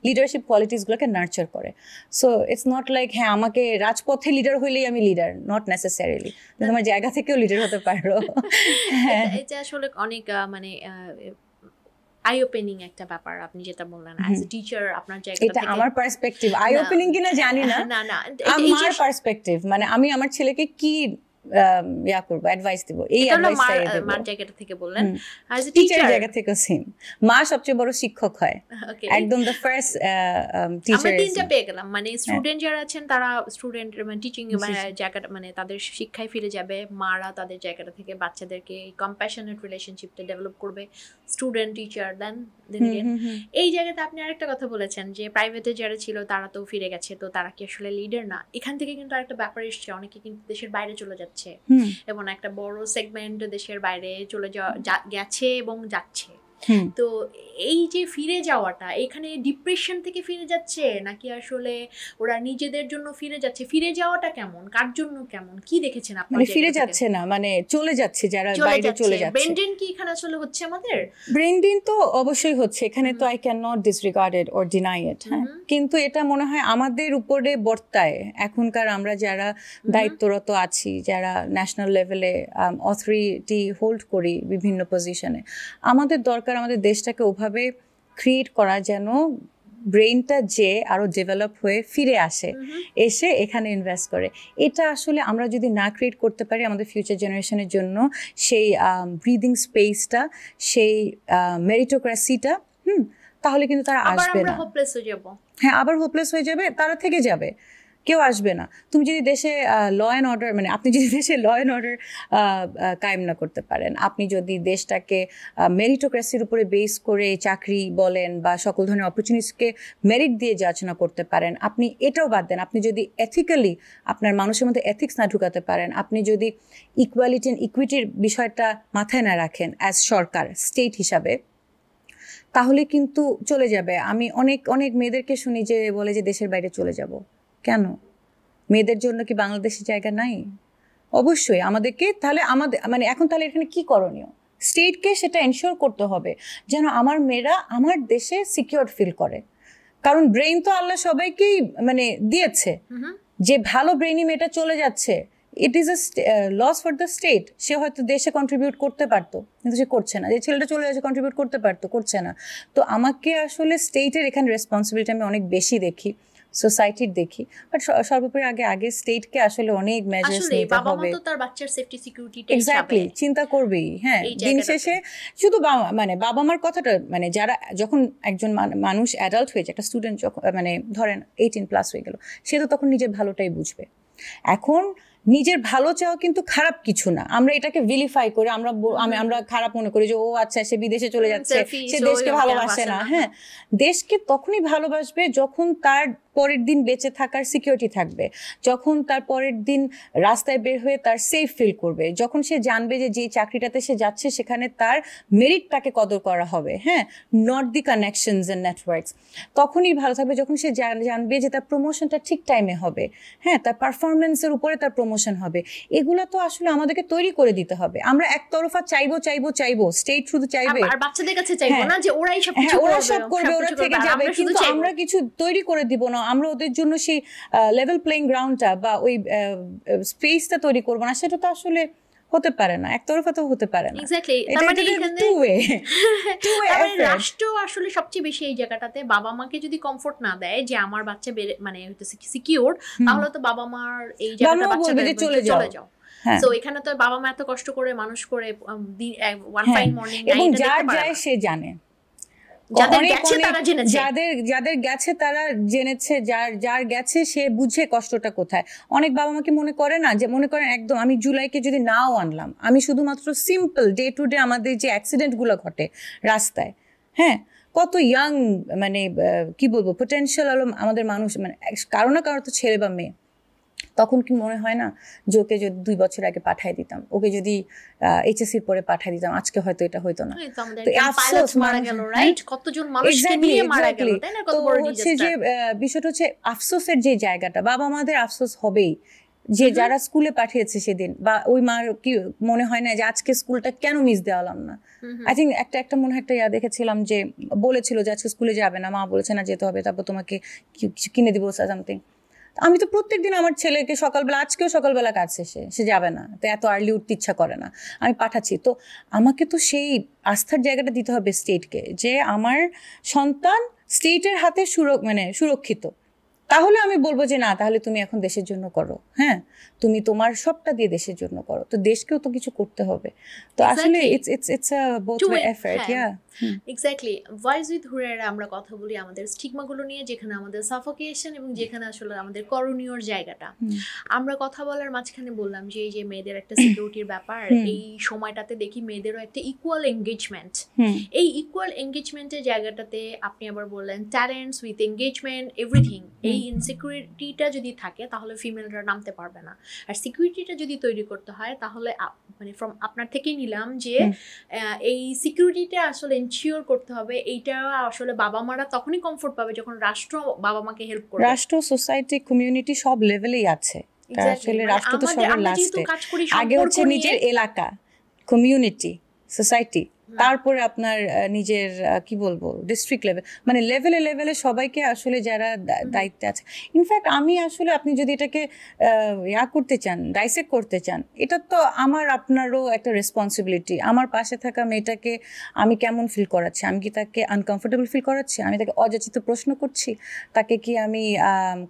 লিডারশিপ কোয়ালিটিসগুলোকে নার্চার করে। সো ইটস নট লাইক হ্যাঁ আমাকে রাজপথে লিডার হইলেই আমি লিডার, নট নেসেসারিলি, তোমার জায়গা থেকেও লিডার হতে পারো। এটা আসলে অনেক মানে আই ওপেনিং একটা ব্যাপার আপনি যেটা বললেন অ্যাজ এ টিচার আপনার জায়গা থেকে। এটা আমার পার্সপেক্টিভ, আই ওপেনিং কিনা জানি না, না না আমার পার্সপেক্টিভ, মানে আমি আমার ছেলেকে কি ইয়া করব, অ্যাডভাইস দিব, এই অ্যাডভাইসটাই দেব। মার জায়গা থেকে বললেন, অ্যাজ এ টিচার জায়গা থেকে সেম। মা সবচেয়ে বড় শিক্ষক হয়, একদম দ্য ফার্স্ট টিচার। আমরা তিনটা পেয়ে গেলাম, মানে স্টুডেন্ট যারা আছেন তারা স্টুডেন্ট মানে টিচিং জায়গাটা মানে তাদের শিক্ষায় ফিরে যাবে, মারা তাদের জায়গাটা থেকে বাচ্চাদেরকে এই কম্প্যাশনেট রিলেশনশিপটা ডেভেলপ করবে, স্টুডেন্ট টিচার দেন এই জায়গাতে আপনি আরেকটা কথা বলেছেন যে প্রাইভেটে যারা ছিল তারা তো ফিরে গেছে, তো তারা কি আসলে লিডার না? এখান থেকে কিন্তু আরেকটা ব্যাপার এসছে, অনেকে কিন্তু দেশের বাইরে চলে যাচ্ছে, এবং একটা বড় সেগমেন্ট দেশের বাইরে চলে গেছে এবং যাচ্ছে। তো এই যে ফিরে যাওয়াটা, এখানে ডিপ্রেশন থেকে ফিরে যাচ্ছে নাকি আসলে ওরা নিজেদের জন্য ফিরে যাচ্ছে? ফিরে যাওয়াটা কেমন, কার জন্য কেমন, কি দেখেছেন আপনি? মানে ফিরে যাচ্ছে না, মানে চলে যাচ্ছে, যারা বাইরে চলে যাচ্ছে। ব্রেন ড্রেন কি এখানে আসলে হচ্ছে? আমাদের ব্রেন ড্রেন তো অবশ্যই হচ্ছে, এখানে তো I can not disregard it or deny ইট। হ্যাঁ, কিন্তু এটা মনে হয় আমাদের উপরে বর্তায় এখনকার আমরা যারা দায়িত্বরত আছি, যারা ন্যাশনাল লেভেলে অথরিটি হোল্ড করি বিভিন্ন পজিশনে, আমাদের দরকার আমাদের দেশটাকে ওভাবে ক্রিয়েট করা যেন ব্রেইনটা যে আরো ডেভেলপ হয়ে ফিরে আসে, এসে এখানে ইনভেস্ট করে। এটা আসলে আমরা যদি না ক্রিয়েট করতে পারি আমাদের ফিউচার জেনারেশনের জন্য, সেই ব্রিদিং স্পেসটা, সেই মেরিটোক্রেসিটা, তাহলে কিন্তু তারা আসবে না। হ্যাঁ, আবার হোপলেস হয়ে যাবে, তারা থেকে যাবে, কেউ আসবে না। তুমি যদি দেশে ল অ্যান্ড অর্ডার, মানে আপনি যদি দেশে ল অ্যান্ড অর্ডার কায়েম না করতে পারেন, আপনি যদি দেশটাকে মেরিটোক্রেসির উপরে বেস করে চাকরি বলেন বা সকল ধরনের অপরচুনিটিসকে মেরিট দিয়ে যাচ না করতে পারেন, আপনি এটাও বাদ দেন, আপনি যদি এথিক্যালি আপনার মানুষের মধ্যে এথিক্স না ঢুকাতে পারেন, আপনি যদি ইকুয়ালিটি অ্যান্ড ইকুইটির বিষয়টা মাথায় না রাখেন অ্যাজ সরকার, স্টেট হিসাবে, তাহলে কিন্তু চলে যাবে। আমি অনেক অনেক মেয়েদেরকে শুনি যে বলে যে দেশের বাইরে চলে যাব। কেন? মেয়েদের জন্য কি বাংলাদেশের জায়গা নাই? অবশ্যই আমাদেরকে, তাহলে আমাদের মানে এখন তাহলে এখানে কি করণীয়? স্টেটকে সেটা এনশিওর করতে হবে যেন আমার মেয়েরা আমার দেশে সিকিউর ফিল করে, কারণ ব্রেইন তো আল্লাহ সবাইকেই মানে দিয়েছে। যে ভালো ব্রেইনি মেয়েটা চলে যাচ্ছে, it is a loss for the state. সে হয়তো দেশে কন্ট্রিবিউট করতে পারতো, কিন্তু সে করছে না। যে ছেলেটা চলে যাচ্ছে কন্ট্রিবিউট করতে পারতো, করছে না। তো আমাকে আসলে স্টেটের এখানে রেসপন্সিবিলিটি আমি অনেক বেশি দেখি। সোসাইটির দেখি, বাট সর্বোপরি আগে স্টেটকে আসলে অনেক মেজার্স নিতে বাবা মা হবে। তো তার বাচ্চার সেফটি সিকিউরিটিটা এক্স্যাক্টলি চিন্তা করবেই। হ্যাঁ, দিন শেষে শুধু বাবা মার কথাটা যারা যখন একজন মানুষ অ্যাডাল্ট হয়ে যায়, একটা স্টুডেন্ট যখন ধরেন 18+ হয়ে গেল, সে তো তখন নিজের ভালোটাই বুঝবে। এখন নিজের ভালো চাওয়া কিন্তু খারাপ কিছু না, আমরা এটাকে ভিলিফাই করে আমরা খারাপ মনে করি যে ও আচ্ছা সে বিদেশে চলে যাচ্ছে, সে দেশকে ভালোবাসে না। হ্যাঁ, দেশকে তখনই ভালোবাসবে যখন তার পরের দিন বেঁচে থাকার সিকিউরিটি থাকবে, যখন তার পরের দিন রাস্তায় বের হয়ে তার সেফ ফিল করবে, যখন সে জানবে যে যে চাকরিটাতে সে যাচ্ছে সেখানে তার মেরিটটাকে কদর করা হবে, হ্যাঁ, not the connections and networks, তখনই ভালো থাকবে। যখন সে জানবে যে তার প্রমোশনটা ঠিক টাইমে হবে, হ্যাঁ, তার পারফরমেন্সের উপরে তার প্রমোশন হবে, এগুলো তো আসলে আমাদেরকে তৈরি করে দিতে হবে। আমরা একতরফা চাইবো, স্টেট শুধু চাইবে আর বাচ্চাদের কাছে চাইবো না যে ওরাই সব কিছু করবে, ওরা থেকে যাবে, কিন্তু আমরা কিছু তৈরি করে দিব না, আমরা ওদের জন্য সেই লেভেল প্লেইং গ্রাউন্ডটা বা ওই স্পেসটা তৈরি করবো না, সেটা তো আসলে হতে পারে না, একতরফা তো হতে পারে না। এক্স্যাক্টলি, রাষ্ট্র আসলে সবচেয়ে বেশি এই জায়গাটাতে বাবা মাকে যদি কমফোর্ট না দেয় যে আমার বাচ্চা সিকিউর, তাহলে তো বাবা মার এই জায়গাটা বাচ্চাদের চলে যাও। সো এখানে তো বাবা মা এত কষ্ট করে মানুষ করে ওয়ান ফাইন মর্নিং এবং যার যায় সে জানে, যাদের গেছে তারা জেনেছে, যার গেছে সে বুঝে কষ্টটা কোথায়। অনেক বাবা মাকে মনে করে না, যে মনে করেন একদম আমি জুলাইকে যদি নাও আনলাম, আমি শুধুমাত্র সিম্পল ডে টু ডে আমাদের যে অ্যাক্সিডেন্ট গুলো ঘটে রাস্তায়, হ্যাঁ, কত ইয়াং কি বলবো পটেনশিয়াল আমাদের মানুষ, কারো না কারো তো ছেলে বা মেয়ে, তখন কি মনে হয় না যে ওকে যদি 2 বছর আগে পাঠিয়ে দিতাম, ওকে যদি এইচএসসির পরে পাঠিয়ে দিতাম, আজকে হয়তো এটা হইতো না। তো আফসোস মারা গেল, রাইট, কতজন মানুষকে নিয়ে মারা গেল, তাই না? কত বড় ডিজাস্টার। যে বিষয়টা হচ্ছে আফসোসের যে জায়গাটা, বাবা মাদের আফসোস হবেই যে যারা স্কুলে পাঠিয়েছে সেদিন, বা ওই মার কি মনে হয় না যে আজকে স্কুলটা কেন মিস দেওয়ালাম না। আই থিঙ্ক একটা মনে হয় একটা দেখেছিলাম যে বলেছিল যে আজকে স্কুলে যাবে না, মা বলেছে না যেতে হবে, তারপর তোমাকে কিছু কিনে দিব সামথিং। আমি তো প্রত্যেকদিন আমার ছেলেকে সকালবেলা, আজকেও সকালবেলা কাজ শেষে সে যাবে না, তো এত আর্লি উঠতে ইচ্ছা করে না, আমি পাঠাচ্ছি। তো আমাকে তো সেই আস্থার জায়গাটা দিতে হবে স্টেটকে, যে আমার সন্তান স্টেটের হাতে সুরক্ষিত, তাহলে আমি বলবো যে না, তাহলে তুমি এখন দেশের জন্য করো, হ্যাঁ, তুমি তোমার সবটা দিয়ে দেশের জন্য করো। তো দেশকেও তো কিছু করতে হবে। তো আসলে it's a both way effort. Exactly. Voice with Hurairah আমরা কথা বলি আমাদের স্টিগমাগুলো নিয়ে, যেখানে আমাদের সাফোকেশন এবং যেখানে আসলে আমাদের করণীয়র জায়গাটা। আমরা কথা বলার মাঝখানে বললাম যে এই যে মেয়েদের একটা সিকিউরিটির ব্যাপার, এই সময়টাতে দেখি মেয়েদেরও একটা ইকুয়াল এঙ্গেজমেন্ট। এই ইকুয়াল এঙ্গেজমেন্টের জায়গাটাতে আপনি আবার বললেন ট্যালেন্টস উইথ এঙ্গেজমেন্ট এভরিথিং, এই ইনসিকিউরিটিটা যদি থাকে তাহলে ফিমেলরা নামতে পারবে না। আর সিকিউরিটিটা যদি তৈরি করতে হয় তাহলে ফ্রম আপনার থেকেই নিলাম যে এই সিকিউরিটিটা আসলে এনশিওর করতে হবে। এইটা আসলে বাবা মারা তখনই কমফোর্ট পাবে যখন রাষ্ট্র বাবা মাকে হেল্প করবে। রাষ্ট্র, সোসাইটি, কমিউনিটি সব লেভেলেই আছে। আসলে রাষ্ট্র তো সবার লাস্টে, আগে হচ্ছে নিজের এলাকা, কমিউনিটি, সোসাইটি, তারপরে আপনার নিজের কি বলবো ডিস্ট্রিক্ট লেভেল, লেভেলে সবাইকে আসলে যারা দায়িত্বে আছে। ইনফ্যাক্ট আমি আসলে, আপনি যদি এটাকে করতে চান, ডাইসেক্ট করতে চান, এটা তো আমার আপনারও একটা রেসপন্সিবিলিটি। আমার পাশে থাকা মেয়েটাকে আমি কেমন ফিল করাচ্ছি, আমি কি তাকে আনকমফোর্টেবল ফিল করাচ্ছি, আমি তাকে অযাচিত প্রশ্ন করছি, তাকে কি আমি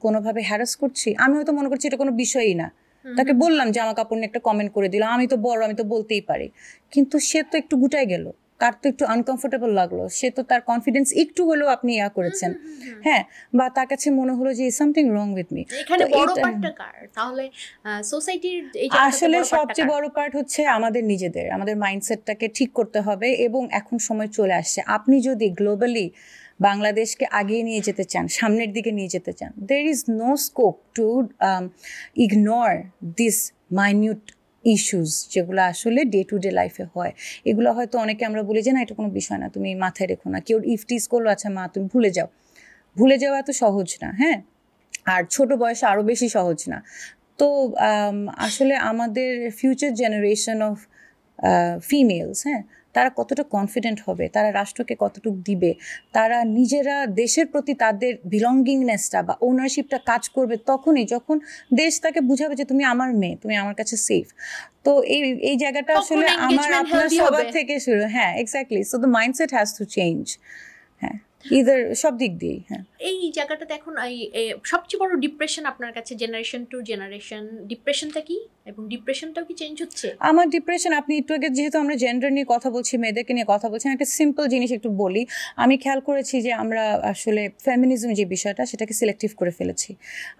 কোনোভাবে হ্যারাস করছি? আমি হয়তো মনে করছি এটা কোনো বিষয়ই না, তাকে বললাম যে আমার কাপড় নিয়ে একটা কমেন্ট করে দিলাম, আমি তো বড়, আমি তো বলতেই পারি, কিন্তু সে তো একটু গুটাই গেল, তার তো একটু আনকমফোর্টেবল লাগলো, সে তো তার কনফিডেন্স একটু হলেও আপনি করেছেন, হ্যাঁ, বা তার কাছে মনে হলো যে সামথিং রং উইথ মি। এখানে বড় পার্টটা কার তাহলে? সোসাইটির এই যে আসলে সবচেয়ে বড় পার্ট হচ্ছে আমাদের নিজেদের, আমাদের মাইন্ডসেটটাকে ঠিক করতে হবে। এবং এখন সময় চলে আসছে, আপনি যদি গ্লোবালি বাংলাদেশকে আগিয়ে নিয়ে যেতে চান, সামনের দিকে নিয়ে যেতে চান, there is no scope to ignore this minute issues যেগুলো আসলে ডে টু ডে লাইফে হয়। এগুলো হয়তো অনেকে আমরা বলি যে না এটা কোনো বিষয় না, তুমি মাথায় রেখো না, কেউ ইফটিস করলো, আচ্ছা মা তুমি ভুলে যাওয়া এত সহজ না, হ্যাঁ, আর ছোট বয়সে আরও বেশি সহজ না। তো আসলে আমাদের ফিউচার জেনারেশন অফ ফিমেলস, হ্যাঁ, তারা কতটা কনফিডেন্ট হবে, তারা রাষ্ট্রকে কতটুকু দিবে, তারা নিজেরা দেশের প্রতি তাদের বিলঙ্গিংনেসটা বা ওনারশিপটা কাজ করবে তখনই যখন দেশ তাকে বুঝাবে যে তুমি আমার মেয়ে, তুমি আমার কাছে সেফ। তো এই জায়গাটা আসলে আমার আপনার সবার থেকে শুরু। হ্যাঁ, exactly. So the mindset has to change. হ্যাঁ। ইদার সব দিক দিয়েই। হ্যাঁ, এই জায়গাটাতে এখন সবচেয়ে বড় ডিপ্রেশন আপনার কাছে জেনারেশন টু জেনারেশন ডিপ্রেশনটা কি, এবং ডিপ্রেশনটাও কি চেঞ্জ হচ্ছে? আমার ডিপ্রেশন, আপনি একটু আগে যেহেতু আমরা জেন্ডার নিয়ে কথা বলছি, মেয়েদেরকে নিয়ে কথা বলছি, একটা সিম্পল জিনিস একটু বলি। আমি খেয়াল করেছি যে আমরা আসলে ফেমিনিজম যে বিষয়টা সেটাকে সিলেক্টিভ করে ফেলেছি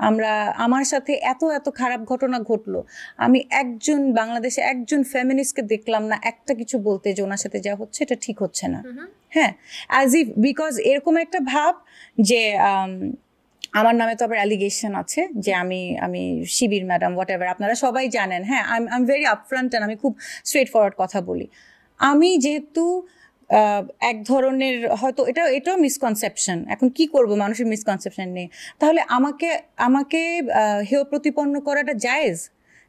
আমরা। আমার সাথে এত এত খারাপ ঘটনা ঘটলো, আমি বাংলাদেশে একজন ফেমিনিস্টকে দেখলাম না একটা কিছু বলতে যে ওনার সাথে যা হচ্ছে এটা ঠিক হচ্ছে না। হ্যাঁ, অ্যাজ ইফ বিকজ এরকম একটা ভাব যে আমার নামে তো আবার অ্যালিগেশন আছে যে আমি শিবির ম্যাডাম হোয়াট এভার, আপনারা সবাই জানেন। হ্যাঁ, I am very upfront and আমি খুব স্ট্রেট ফরওয়ার্ড কথা বলি। আমি যেহেতু এক ধরনের হয়তো এটাও মিসকনসেপশন, এখন কি করব মানুষের মিসকনসেপশন নিয়ে, তাহলে আমাকে হেয় প্রতিপন্ন করাটা জায়েজ?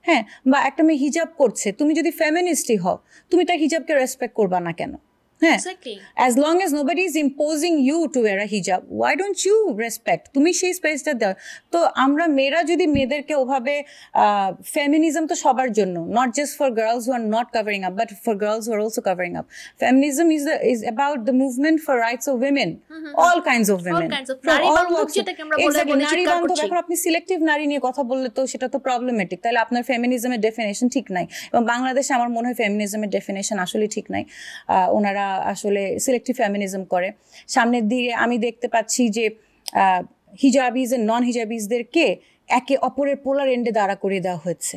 হ্যাঁ, বা একটা মেয়ে হিজাব করছে, তুমি যদি ফেমিনিস্টই হও তুমি তার হিজাবকে রেসপেক্ট করবা না কেন? হ্যাঁ, as long as nobody is imposing you to wear a hijab, why don't you respect? তুমি সেই স্পেসটা দাও। তো আমরা মেয়েরা যদি মেয়েদেরকে ওভাবে, ফেমিনিজম তো সবার জন্য, not just for girls who are not covering up, but for girls who are also covering up. Feminism is about the movement for rights of women, all kinds of women, নারী বান্ধব যেটাকে আমরা বলে চিৎকার করছি। এখন আপনি সিলেক্টিভ নারী নিয়ে কথা বললে তো সেটা তো প্রবলেমেটিক, তাহলে আপনার ফেমিনিজমের ডেফিনেশন ঠিক নাই। এবং বাংলাদেশে আমার মনে হয় ফেমিনিজমের ডেফিনেশন আসলে ঠিক নাই, ওনারা আসলে সিলেক্টিভ ফেমিনিজম করে। সামনের দিকে আমি দেখতে পাচ্ছি যে হিজাবিজ এন্ড নন হিজাবিজদেরকে একে অপরের পোলার এন্ডে দাঁড়া করে দেওয়া হয়েছে,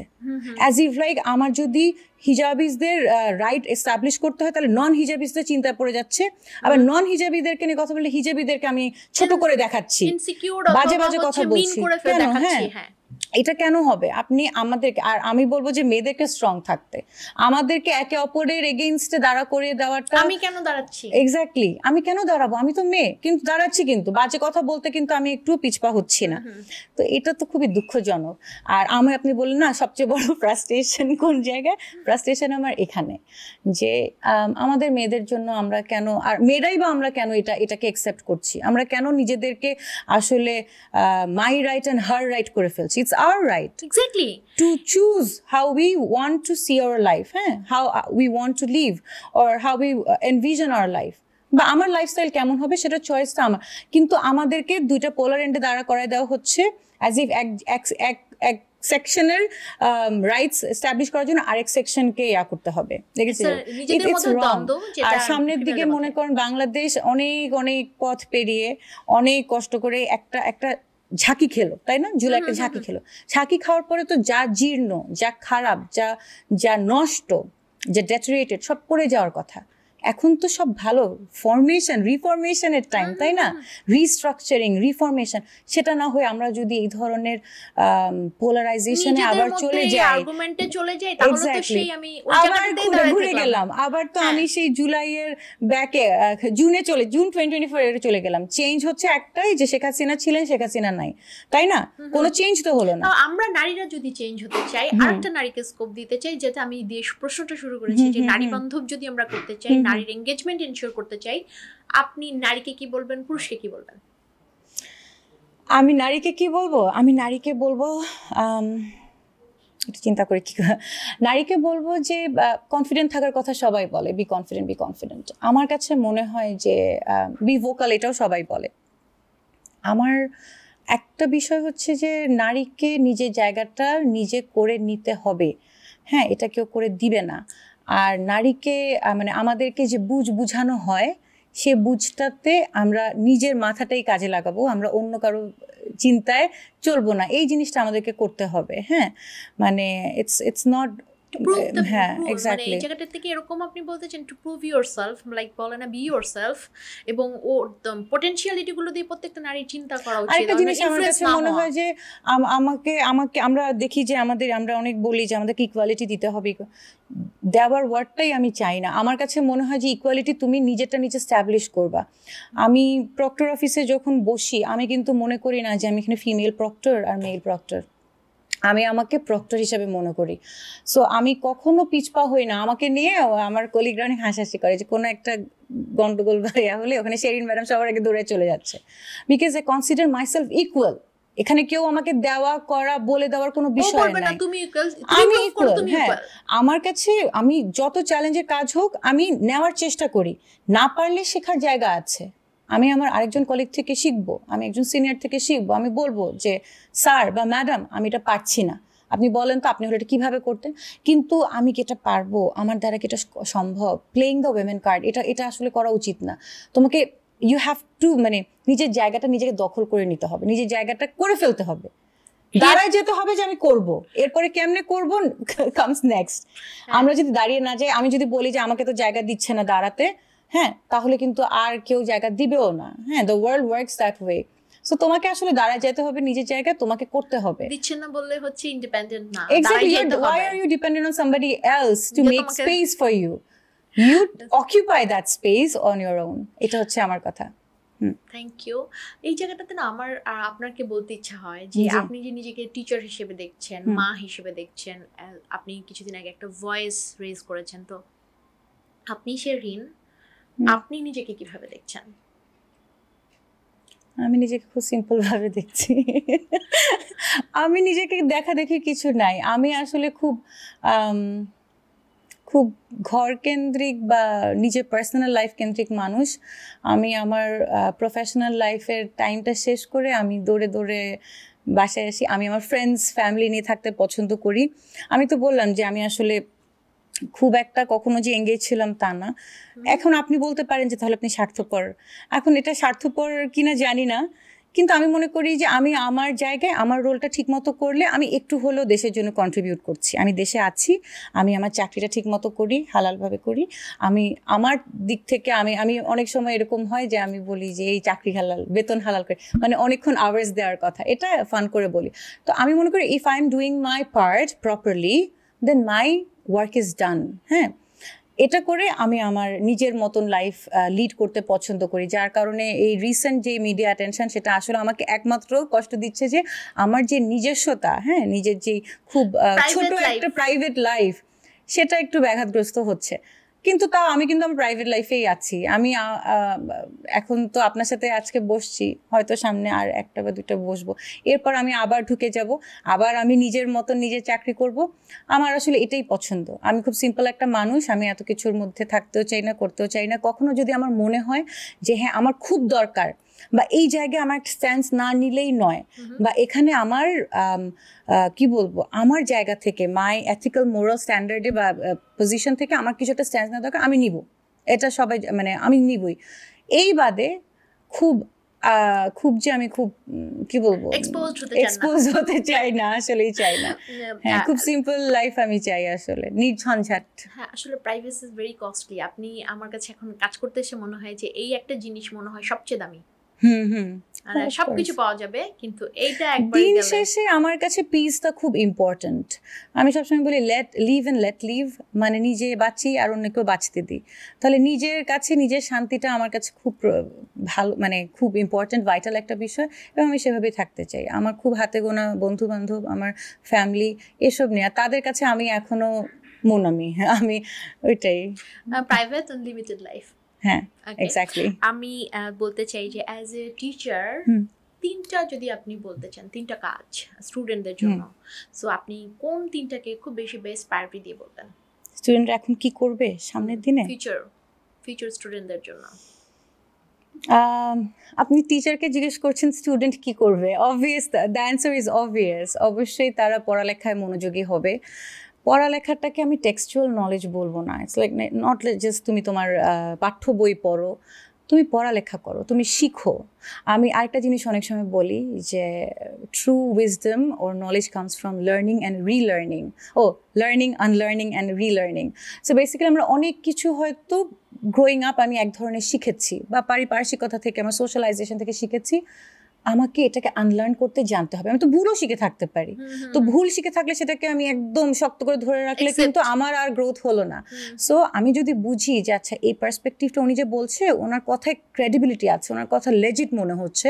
অ্যাজ ইফ লাইক আমার যদি হিজাবিজদের রাইট এস্টাবলিশ করতে হয় তাহলে নন হিজাবিজদের চিন্তায় পড়ে যাচ্ছে, আবার নন হিজাবিদেরকে নিয়ে কথা বললে হিজাবিদেরকে আমি ছোট করে দেখাচ্ছি, বাজে বাজে কথা বলছি কেন? হ্যাঁ, এটা কেন হবে? আপনি আমাদেরকে, আর আমি বলবো যে মেয়েদেরকে স্ট্রং থাকতে, আমাদেরকে একে অপরের এগেইনস্টে দাঁড়া করে দেওয়াটা। আমি কেন দাঁড়াচ্ছি? এক্স্যাক্টলি, আমি কেন দাঁড়াবো? আমি তো মেয়ে, কিন্তু দাঁড়াচ্ছি, কিন্তু বাজে কথা বলতে কিন্তু আমি একটু পিছপা হচ্ছি না। তো এটা তো খুবই দুঃখজনক। আর আপনি বললেন না সবচেয়ে বড় ফ্রাস্ট্রেশন কোন জায়গায়? ফ্রাস্ট্রেশন আমার এখানে যে আমাদের মেয়েদের জন্য আমরা কেন, আর মেয়েরাই বা আমরা কেন এটাকে অ্যাকসেপ্ট করছি? আমরা কেন নিজেদেরকে আসলে my right and her right করে ফেলছি? It's our right to choose how we want to see our life, how we want to live, or how we envision our life, বা আমার লাইফস্টাইল কেমন হবে সেটা চয়েসটা আমার। কিন্তু আমাদেরকে দুইটা পোলার এন্ডে দাঁড়া করায় দেওয়া হচ্ছে, অ্যাজ ইফ এক সেকশনের রাইটস এস্টাবলিশ করার জন্য আরেক সেকশনকে করতে হবে। আর সামনের দিকে মনে করেন বাংলাদেশ অনেক অনেক পথ পেরিয়ে অনেক কষ্ট করে একটা ঝাঁকি খেলো, তাই না? জুলাই একটা ঝাঁকি খেলো। ঝাঁকি খাওয়ার পরে তো যা জীর্ণ, যা খারাপ, যা নষ্ট, যা ডেটোরেটেড, সব পড়ে যাওয়ার কথা। এখন তো সব ভালো, রিফরমেশনের টাইম, তাই না? রিস্ট্রাকচারিং, রিফরমেশন, সেটা না হয়ে আমরা যদি এই ধরনের পোলারাইজেশনে আবার চলে যাই, আবার ঘুরে গেলাম, আবার তো আমি সেই জুলাইয়ের ব্যাকে জুন 2024 চলে গেলাম। চেঞ্জ হচ্ছে একটাই, যে শেখ হাসিনা ছিলেন, শেখ হাসিনা নাই, তাই না? কোনো চেঞ্জ তো হলো না। আমরা নারীরা যদি চেঞ্জ হতে চাই, আরেকটা নারীকে স্কোপ দিতে চাই, যেটা আমি প্রশ্নটা শুরু করেছি, যে নারী বান্ধব যদি আমরা করতে চাই, নারীর এনগেজমেন্ট এনশিওর করতে চাই, আপনি নারীকে কি বলবেন, পুরুষকে কি বলবেন? আমি নারীকে কি বলবো? আমি নারীকে বলবো, একটু চিন্তা করে কি, নারীকে বলবো যে কনফিডেন্ট থাকার কথা সবাই বলে, বি কনফিডেন্ট। আমার কাছে মনে হয় যে বি ভোকাল, এটাও সবাই বলে। আমার একটা বিষয় হচ্ছে যে নারীকে নিজের জায়গাটা নিজে করে নিতে হবে। হ্যাঁ, এটা কেউ করে দিবে না। আর নারীকে মানে আমাদেরকে যে বুঝানো হয়, সে বুঝটাতে আমরা নিজের মাথাটাই কাজে লাগাবো, আমরা অন্য কারো চিন্তায় চলবো না, এই জিনিসটা আমাদেরকে করতে হবে। হ্যাঁ, মানে ইটস নট, হ্যাঁ এক্স্যাক্টলি, এই জায়গাটা থেকে এরকম আপনি বলতে চান টু প্রুভ ইয়োরসেলফ, লাইক বলে না, বি ইয়োরসেলফ, এবং ওর পটেনশিয়ালিটি গুলো দিয়ে প্রত্যেকটা নারী চিন্তা করা উচিত। আরেকটা জিনিস আমার কাছে মনে হয় যে আমাকে আমরা দেখি যে আমরা অনেক বলি যে আমাদেরকে ইকুয়ালিটি দিতে হবে, দেওয়ার ওয়ার্ডটাই আমি চাই না। আমার কাছে মনে হয় যে ইকুয়ালিটি তুমি নিজেরটা নিজে স্ট্যাবলিশ করবা। আমি প্রক্টর অফিসে যখন বসি, আমি কিন্তু মনে করি না যে আমি এখানে ফিমেল প্রক্টর আর মেল প্রক্টর, আমি আমাকে প্রক্টর হিসাবে মনে করি। সো আমি কখনো পিছপা হই না। আমাকে নিয়ে আমার কলিগরা অনেক হাসাহাসি করে যে কোনো একটা গন্ডগোল ভাইয়া হলে ওখানে শেরিন ম্যাডাম সবার আগে দৌড়ে চলে যাচ্ছে, because I consider myself equal. এখানে কেউ আমাকে দেওয়া করা বলে দেওয়ার কোনো বিষয় নাই, আমি ইকুয়াল। হ্যাঁ, আমার কাছে আমি যত চ্যালেঞ্জের কাজ হোক আমি নেওয়ার চেষ্টা করি, না পারলে শেখার জায়গা আছে। আমি আমার আরেকজন কলিগ থেকে শিখবো, আমি একজন সিনিয়র থেকে শিখবো, আমি বলবো যে স্যার বা ম্যাডাম আমি এটা পারছি না, আপনি বলেন তো আপনি হলে এটা কীভাবে করতেন, কিন্তু আমি কি এটা পারবো, আমার দ্বারা কি এটা সম্ভব, প্লেইং দ্য ওয়েমেন কার্ড, এটা আসলে করা উচিত না। তোমাকে ইউ হ্যাভ টু মানে নিজের জায়গাটা নিজেকে দখল করে নিতে হবে, নিজের জায়গাটা করে ফেলতে হবে, দাঁড়ায় যেতে হবে যে আমি করব, এরপরে কেমনে করবো কামস নেক্সট। আমরা যদি দাঁড়িয়ে না যাই, আমি যদি বলি যে আমাকে তো জায়গা দিচ্ছে না দাঁড়াতে, হ্যাঁ, তাহলে কিন্তু আর কেউ জায়গা দিবেও না। হ্যাঁ, the world works that way. So তোমাকে আসলে দাঁড়ায় যেতে হবে, নিজের জায়গায় তোমাকে করতে হবে। দিচ্ছেন না বললে হচ্ছে ইন্ডিপেন্ডেন্ট না। Exactly, why are you dependent on somebody else to make space for you? You occupy that space on your own. এটা হচ্ছে আমার কথা। Thank you. এই জায়গাটাতে না আমার আর আপনাকে বলতে ইচ্ছা হয় যে আপনি যে নিজেকে টিচার হিসেবে দেখছেন, মা হিসেবে দেখছেন, আপনি কিছুদিন আগে একটা ভয়েস রেজ করেছেন, তো আপনি শেরিন, আপনি নিজেকে কিভাবে দেখছেন? আমি নিজেকে খুব সিম্পল ভাবে দেখছি। আমি নিজেকে দেখা দেখি কিছু নাই। আমি আসলে খুব ঘর কেন্দ্রিক বা নিজের পার্সোনাল লাইফ কেন্দ্রিক মানুষ। আমি আমার প্রফেশনাল লাইফের টাইমটা শেষ করে আমি দৌড়ে দৌড়ে বাসায় আসি। আমি আমার ফ্রেন্ডস ফ্যামিলি নিয়ে থাকতে পছন্দ করি। আমি তো বললাম যে আমি আসলে খুব একটা কখনো যে এঙ্গেজ ছিলাম তা না। এখন আপনি বলতে পারেন যে তাহলে আপনি স্বার্থপর। এখন এটা স্বার্থপর কিনা জানি না, কিন্তু আমি মনে করি যে আমি আমার জায়গায় আমার রোলটা ঠিকমতো করলে আমি একটু হলেও দেশের জন্য কন্ট্রিবিউট করছি। আমি দেশে আছি, আমি আমার চাকরিটা ঠিকমতো করি, হালালভাবে করি। আমি আমার দিক থেকে আমি অনেক সময় এরকম হয় যে আমি বলি যে এই চাকরি হালাল, বেতন হালাল করে, মানে অনেকক্ষণ আওয়ার্স দেওয়ার কথা, এটা ফান করে বলি। তো আমি মনে করি if I am doing my part properly then my work is done. হ্যাঁ, এটা করে আমি আমার নিজের মতন লাইফ লিড করতে পছন্দ করি, যার কারণে এই রিসেন্ট যে মিডিয়া অ্যাটেনশন সেটা আসলে আমাকে একমাত্র কষ্ট দিচ্ছে যে আমার যে নিজস্বতা, হ্যাঁ, নিজের যে খুব ছোট একটা প্রাইভেট লাইফ, সেটা একটু ব্যাঘাতগ্রস্ত হচ্ছে। কিন্তু তাও আমি কিন্তু আমার প্রাইভেট লাইফেই আছি। আমি এখন তো আপনার সাথে আজকে বসছি, হয়তো সামনে আর একটা বা দুটো বসবো, এরপর আমি আবার ঢুকে যাব, আবার আমি নিজের মতন নিজের চাকরি করব। আমার আসলে এটাই পছন্দ। আমি খুব সিম্পল একটা মানুষ, আমি এত কিছুর মধ্যে থাকতেও চাই না, করতেও চাই না। কখনো যদি আমার মনে হয় যে হ্যাঁ আমার খুব দরকার, বা এই জায়গায় আমার স্ট্যান্স না নিলেই নয়, বা এখানে আমার কি বলবো, আমার জায়গা থেকে মাই এথিক্যাল মোরাল স্ট্যান্ডার্ডে বা পজিশন থেকে আমার কিছু একটা স্ট্যান্স নেওয়া দরকার, আমি নিব, এটা সবাই মানে আমি নিবই। এই বাদে খুব যে আমি খুব কি বলবো এক্সপোজ হতে চাই না, আসলেই চাই না। হ্যাঁ, খুব সিম্পল লাইফ আমি চাই আসলে, নির্ঝঞ্ঝাট। হ্যাঁ, আসলে প্রাইভেসি ইজ ভেরি কস্টলি। আপনি আমার কাছে এখন কাজ করতে এসে মনে হয় যে এই একটা জিনিস মনে হয় সবচেয়ে দামি। সবকিছু পাওয়া যাবে, কিন্তু এইটা একবার দিন শেষে আমার কাছে পিসটা খুব ইম্পর্টেন্ট। আমি সবসময় বলি let live and let live, মানে নিজে বাঁচি আর অন্যকেও বাঁচতে দিই। তাহলে নিজের কাছে নিজের শান্তিটা আমার কাছে খুব ভালো, মানে খুব ইম্পর্টেন্ট, ভাইটাল একটা বিষয়, এবং আমি সেভাবেই থাকতে চাই। আমার খুব হাতে গোনা বন্ধু বান্ধব, আমার ফ্যামিলি, এসব নিয়ে তাদের কাছে আমি এখনো আমি ওইটাই প্রাইভেট আনলিমিটেড লাইফ। হ্যাঁ, এক্স্যাক্টলি। আমি বলতে চাই যে অ্যাজ এ টিচার তিনটা যদি আপনি বলতে চান, তিনটা কাজ স্টুডেন্টদের জন্য, সো আপনি কোন তিনটাকে খুব বেশি বেস্ট প্রায়োরিটি দিয়ে বলবেন? স্টুডেন্টরা এখন কি করবে সামনের দিনে, ফিউচার স্টুডেন্টদের জন্য? আপনি টিচারকে জিজ্ঞেস করছেন স্টুডেন্ট কি করবে, obvious the answer is obvious. অবশ্যই তারা পড়ালেখায় মনোযোগী হবে। পড়ালেখাটাকে আমি টেক্সচুয়াল নলেজ বলবো না, ইটস লাইক নট জাস্ট তুমি তোমার পাঠ্য বই পড়ো, তুমি পড়ালেখা করো, তুমি শিখো। আমি আরেকটা জিনিস অনেক সময় বলি যে true wisdom or knowledge comes from learning and relearning, learning, unlearning and relearning. So basically আমরা অনেক কিছু হয়তো গ্রোয়িং আপ আমি এক ধরনের শিখেছি, বা পারিপার্শ্বিকতা থেকে, আমার সোশ্যালাইজেশন থেকে শিখেছি, আমাকে এটাকে আনলার্ন করতে জানতে হবে। আমি তো ভুলও শিখে থাকতে পারি, তো ভুল শিখে থাকলে সেটাকে আমি একদম শক্ত করে ধরে রাখলে কিন্তু আমার আর গ্রোথ হলো না। সো আমি যদি বুঝি যে আচ্ছা এই পার্সপেক্টিভটা উনি যে বলছে, ওনার কথায় ক্রেডিবিলিটি আছে, ওনার কথা লেজিট মনে হচ্ছে,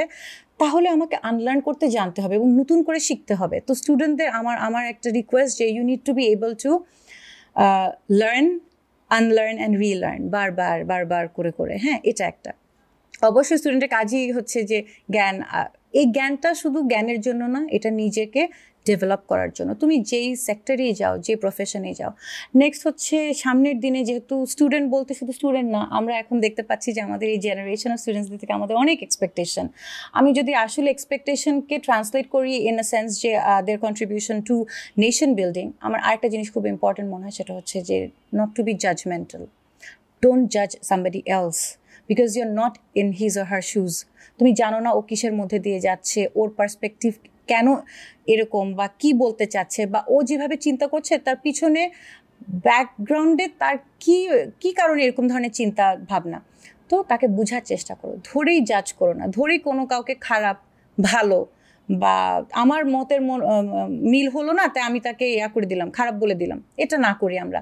তাহলে আমাকে আনলার্ন করতে জানতে হবে এবং নতুন করে শিখতে হবে। তো স্টুডেন্টদের আমার একটা রিকোয়েস্ট যে you need to be able to learn, unlearn and relearn, বারবার করে। হ্যাঁ, এটা একটা। অবশ্যই স্টুডেন্টের কাজই হচ্ছে যে জ্ঞান এই জ্ঞানটা শুধু জ্ঞানের জন্য না, এটা নিজেকে ডেভেলপ করার জন্য, তুমি যেই সেক্টরেই যাও, যে প্রফেশনে যাও। নেক্সট হচ্ছে সামনের দিনে যেহেতু স্টুডেন্ট বলতে শুধু স্টুডেন্ট না, আমরা এখন দেখতে পাচ্ছি যে আমাদের এই জেনারেশন অফ স্টুডেন্টসদের থেকে আমাদের অনেক এক্সপেকটেশন। আমি যদি আসলে এক্সপেকটেশনকে ট্রান্সলেট করি ইন আ সেন্স যে দের কন্ট্রিবিউশন টু নেশন বিল্ডিং, আমার আরেকটা জিনিস খুব ইম্পর্টেন্ট মনে হয়, সেটা হচ্ছে যে not to be judgemental. Don't জাজ somebody else because you are not in his or her shoes. তুমি জানো না ও কিসের মধ্যে দিয়ে যাচ্ছে, ওর পার্সপেক্টিভ কেন এরকম, বা কি বলতে চাচ্ছে, বা ও যেভাবে চিন্তা করছে তার পিছনে ব্যাকগ্রাউন্ডে তার কি কি কারণে এরকম ধরনের চিন্তা ভাবনা। তো তাকে বোঝার চেষ্টা করো, ধরেই জাজ করো না, ধরেই কোনো কাউকে খারাপ ভালো বা আমার মতের মিল হলো না তাই আমি তাকে করে দিলাম, খারাপ বলে দিলাম, এটা না করি আমরা।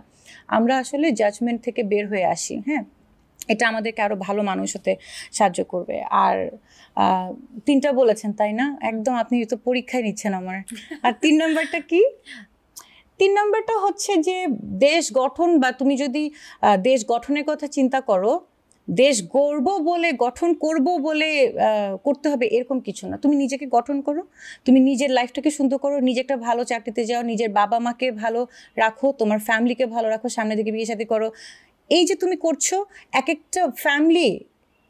আমরা আসলে জাজমেন্ট থেকে বের হয়ে আসি। হ্যাঁ, এটা আমাদেরকে আরো ভালো মানুষ হতে সাহায্য করবে। আর 3টা বলেছেন তাই না? একদম আপনি তো পরীক্ষায় নিচ্ছেন আমার। আর 3 নম্বরটা কি? 3 নম্বরটা হচ্ছে যে দেশ গঠন, বা তুমি যদি দেশ গঠনের কথা চিন্তা করো, দেশ গড়ব বলে গঠন করব বলে করতে হবে এরকম কিছু না। তুমি নিজেকে গঠন করো, তুমি নিজের লাইফটাকে সুন্দর করো, নিজে একটা ভালো চাকরিতে যাও, নিজের বাবা মাকে ভালো রাখো, তোমার ফ্যামিলিকে ভালো রাখো, সামনের দিকে বিয়ে শাদী করো। এই যে তুমি করছো, এক একটা ফ্যামিলি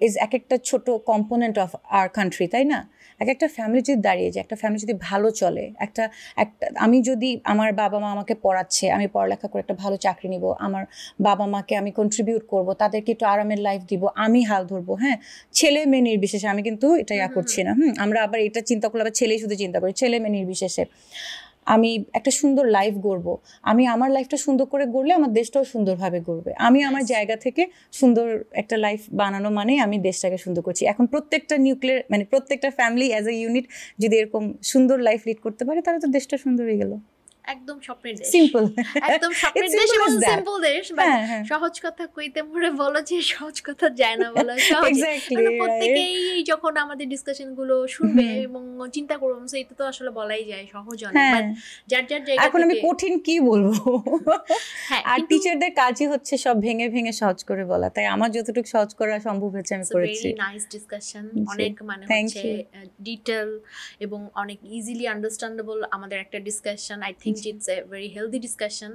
ইজ এক একটা ছোট কম্পোনেন্ট অফ আওয়ার কান্ট্রি, তাই না? এক একটা ফ্যামিলি যদি দাঁড়িয়ে যায়, একটা ফ্যামিলি যদি ভালো চলে, একটা আমি যদি আমার বাবা মা আমাকে পড়াচ্ছে, আমি পড়ালেখা করে একটা ভালো চাকরি নিব, আমার বাবা মাকে আমি কন্ট্রিবিউট করব, তাদেরকে একটু আরামের লাইফ দিব, আমি হাল ধরবো। হ্যাঁ, ছেলে মেয়ে নির্বিশেষে, আমি কিন্তু এটা করছি না। আমরা আবার এটা চিন্তা করলে আবার ছেলেই শুধু চিন্তা করি, ছেলে মেয়ে নির্বিশেষে আমি একটা সুন্দর লাইফ গড়বো। আমি আমার লাইফটা সুন্দর করে গড়লে আমার দেশটাও সুন্দরভাবে গড়বে। আমি আমার জায়গা থেকে সুন্দর একটা লাইফ বানানো মানে আমি দেশটাকে সুন্দর করছি। এখন প্রত্যেকটা নিউক্লিয়ার মানে প্রত্যেকটা ফ্যামিলি অ্যাজ এ ইউনিট যদি এরকম সুন্দর লাইফ লিড করতে পারে, তাহলে তো দেশটা সুন্দর হয়ে গেল। একদম স্বপ্নের দেশ, সিম্পল, একদম স্বপ্নের দেশ এবং সিম্পল দেশ। সহজ কথা কইতে মরে বলো যে সহজ কথা যায় না বলা সহজ। প্রত্যেকেই যখন আমাদের ডিসকাশন গুলো শুনবে এবং চিন্তা করবো, এটা তো আসলে বলাই যায় সহজ অনেক, বাট যার যার জায়গা এখন আমি কঠিন কি বলবো। আর টিচারদের কাজই হচ্ছে সব ভেঙে ভেঙে সহজ করে বলা, তাই আমার যতটুকু সহজ করা সম্ভব হয়েছে আমি করেছি। ভেরি নাইস ডিসকাশন, অনেক মানে হচ্ছে ডিটেইল এবং অনেক ইজিলি আন্ডারস্ট্যান্ডেবল আমাদের একটা discussion. I think it's a very healthy discussion,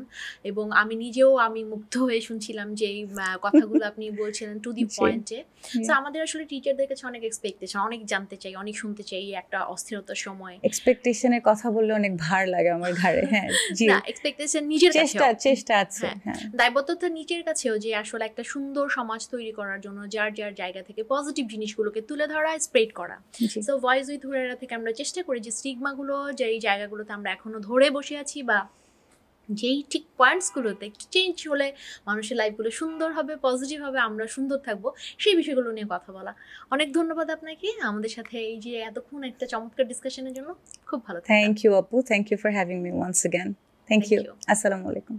এবং আমি নিজেও মুগ্ধ হয়ে শুনছিলাম যে এই কথাগুলো আপনি বলছিলেন টু দি পয়েন্টে। সো আমাদের আসলে টিচারদের কাছে অনেক এক্সপেকটেশন, অনেক জানতে চাই, অনেক শুনতে চাই একটা অস্থিরতার সময়। এক্সপেকটেশনের কথা বললে অনেক ভার লাগে আমার ঘাড়ে। হ্যাঁ জি, না এক্সপেকটেশন নিজের কাছে, চেষ্টা আছে, দায়বদ্ধতা নিজের কাছেও, যে আসলে একটা সুন্দর সমাজ তৈরি করার জন্য যার যার জায়গা থেকে পজিটিভ জিনিসগুলোকে তুলে ধরা, স্প্রেড করা। সো ভয়েস উইথ হুরায়রা থেকে আমরা চেষ্টা করি যে স্টিগমাগুলো, যে এই জায়গাগুলোতে আমরা এখনো ধরে বসে আছি, বা যেই ঠিক পয়েন্টসগুলোতে একটু চেঞ্জ হলে মানুষের লাইফগুলো সুন্দর হবে, পজিটিভ হবে, আমরা সুন্দর থাকবো, সেই বিষয়গুলো নিয়ে কথা বলা। অনেক ধন্যবাদ আপনাকে আমাদের সাথে এই যে এতক্ষণ একটা চমৎকার ডিসকাশনের জন্য। খুব ভালো। থ্যাংক ইউ আপু, thank you for having me once again. Thank you. আসসালামু আলাইকুম।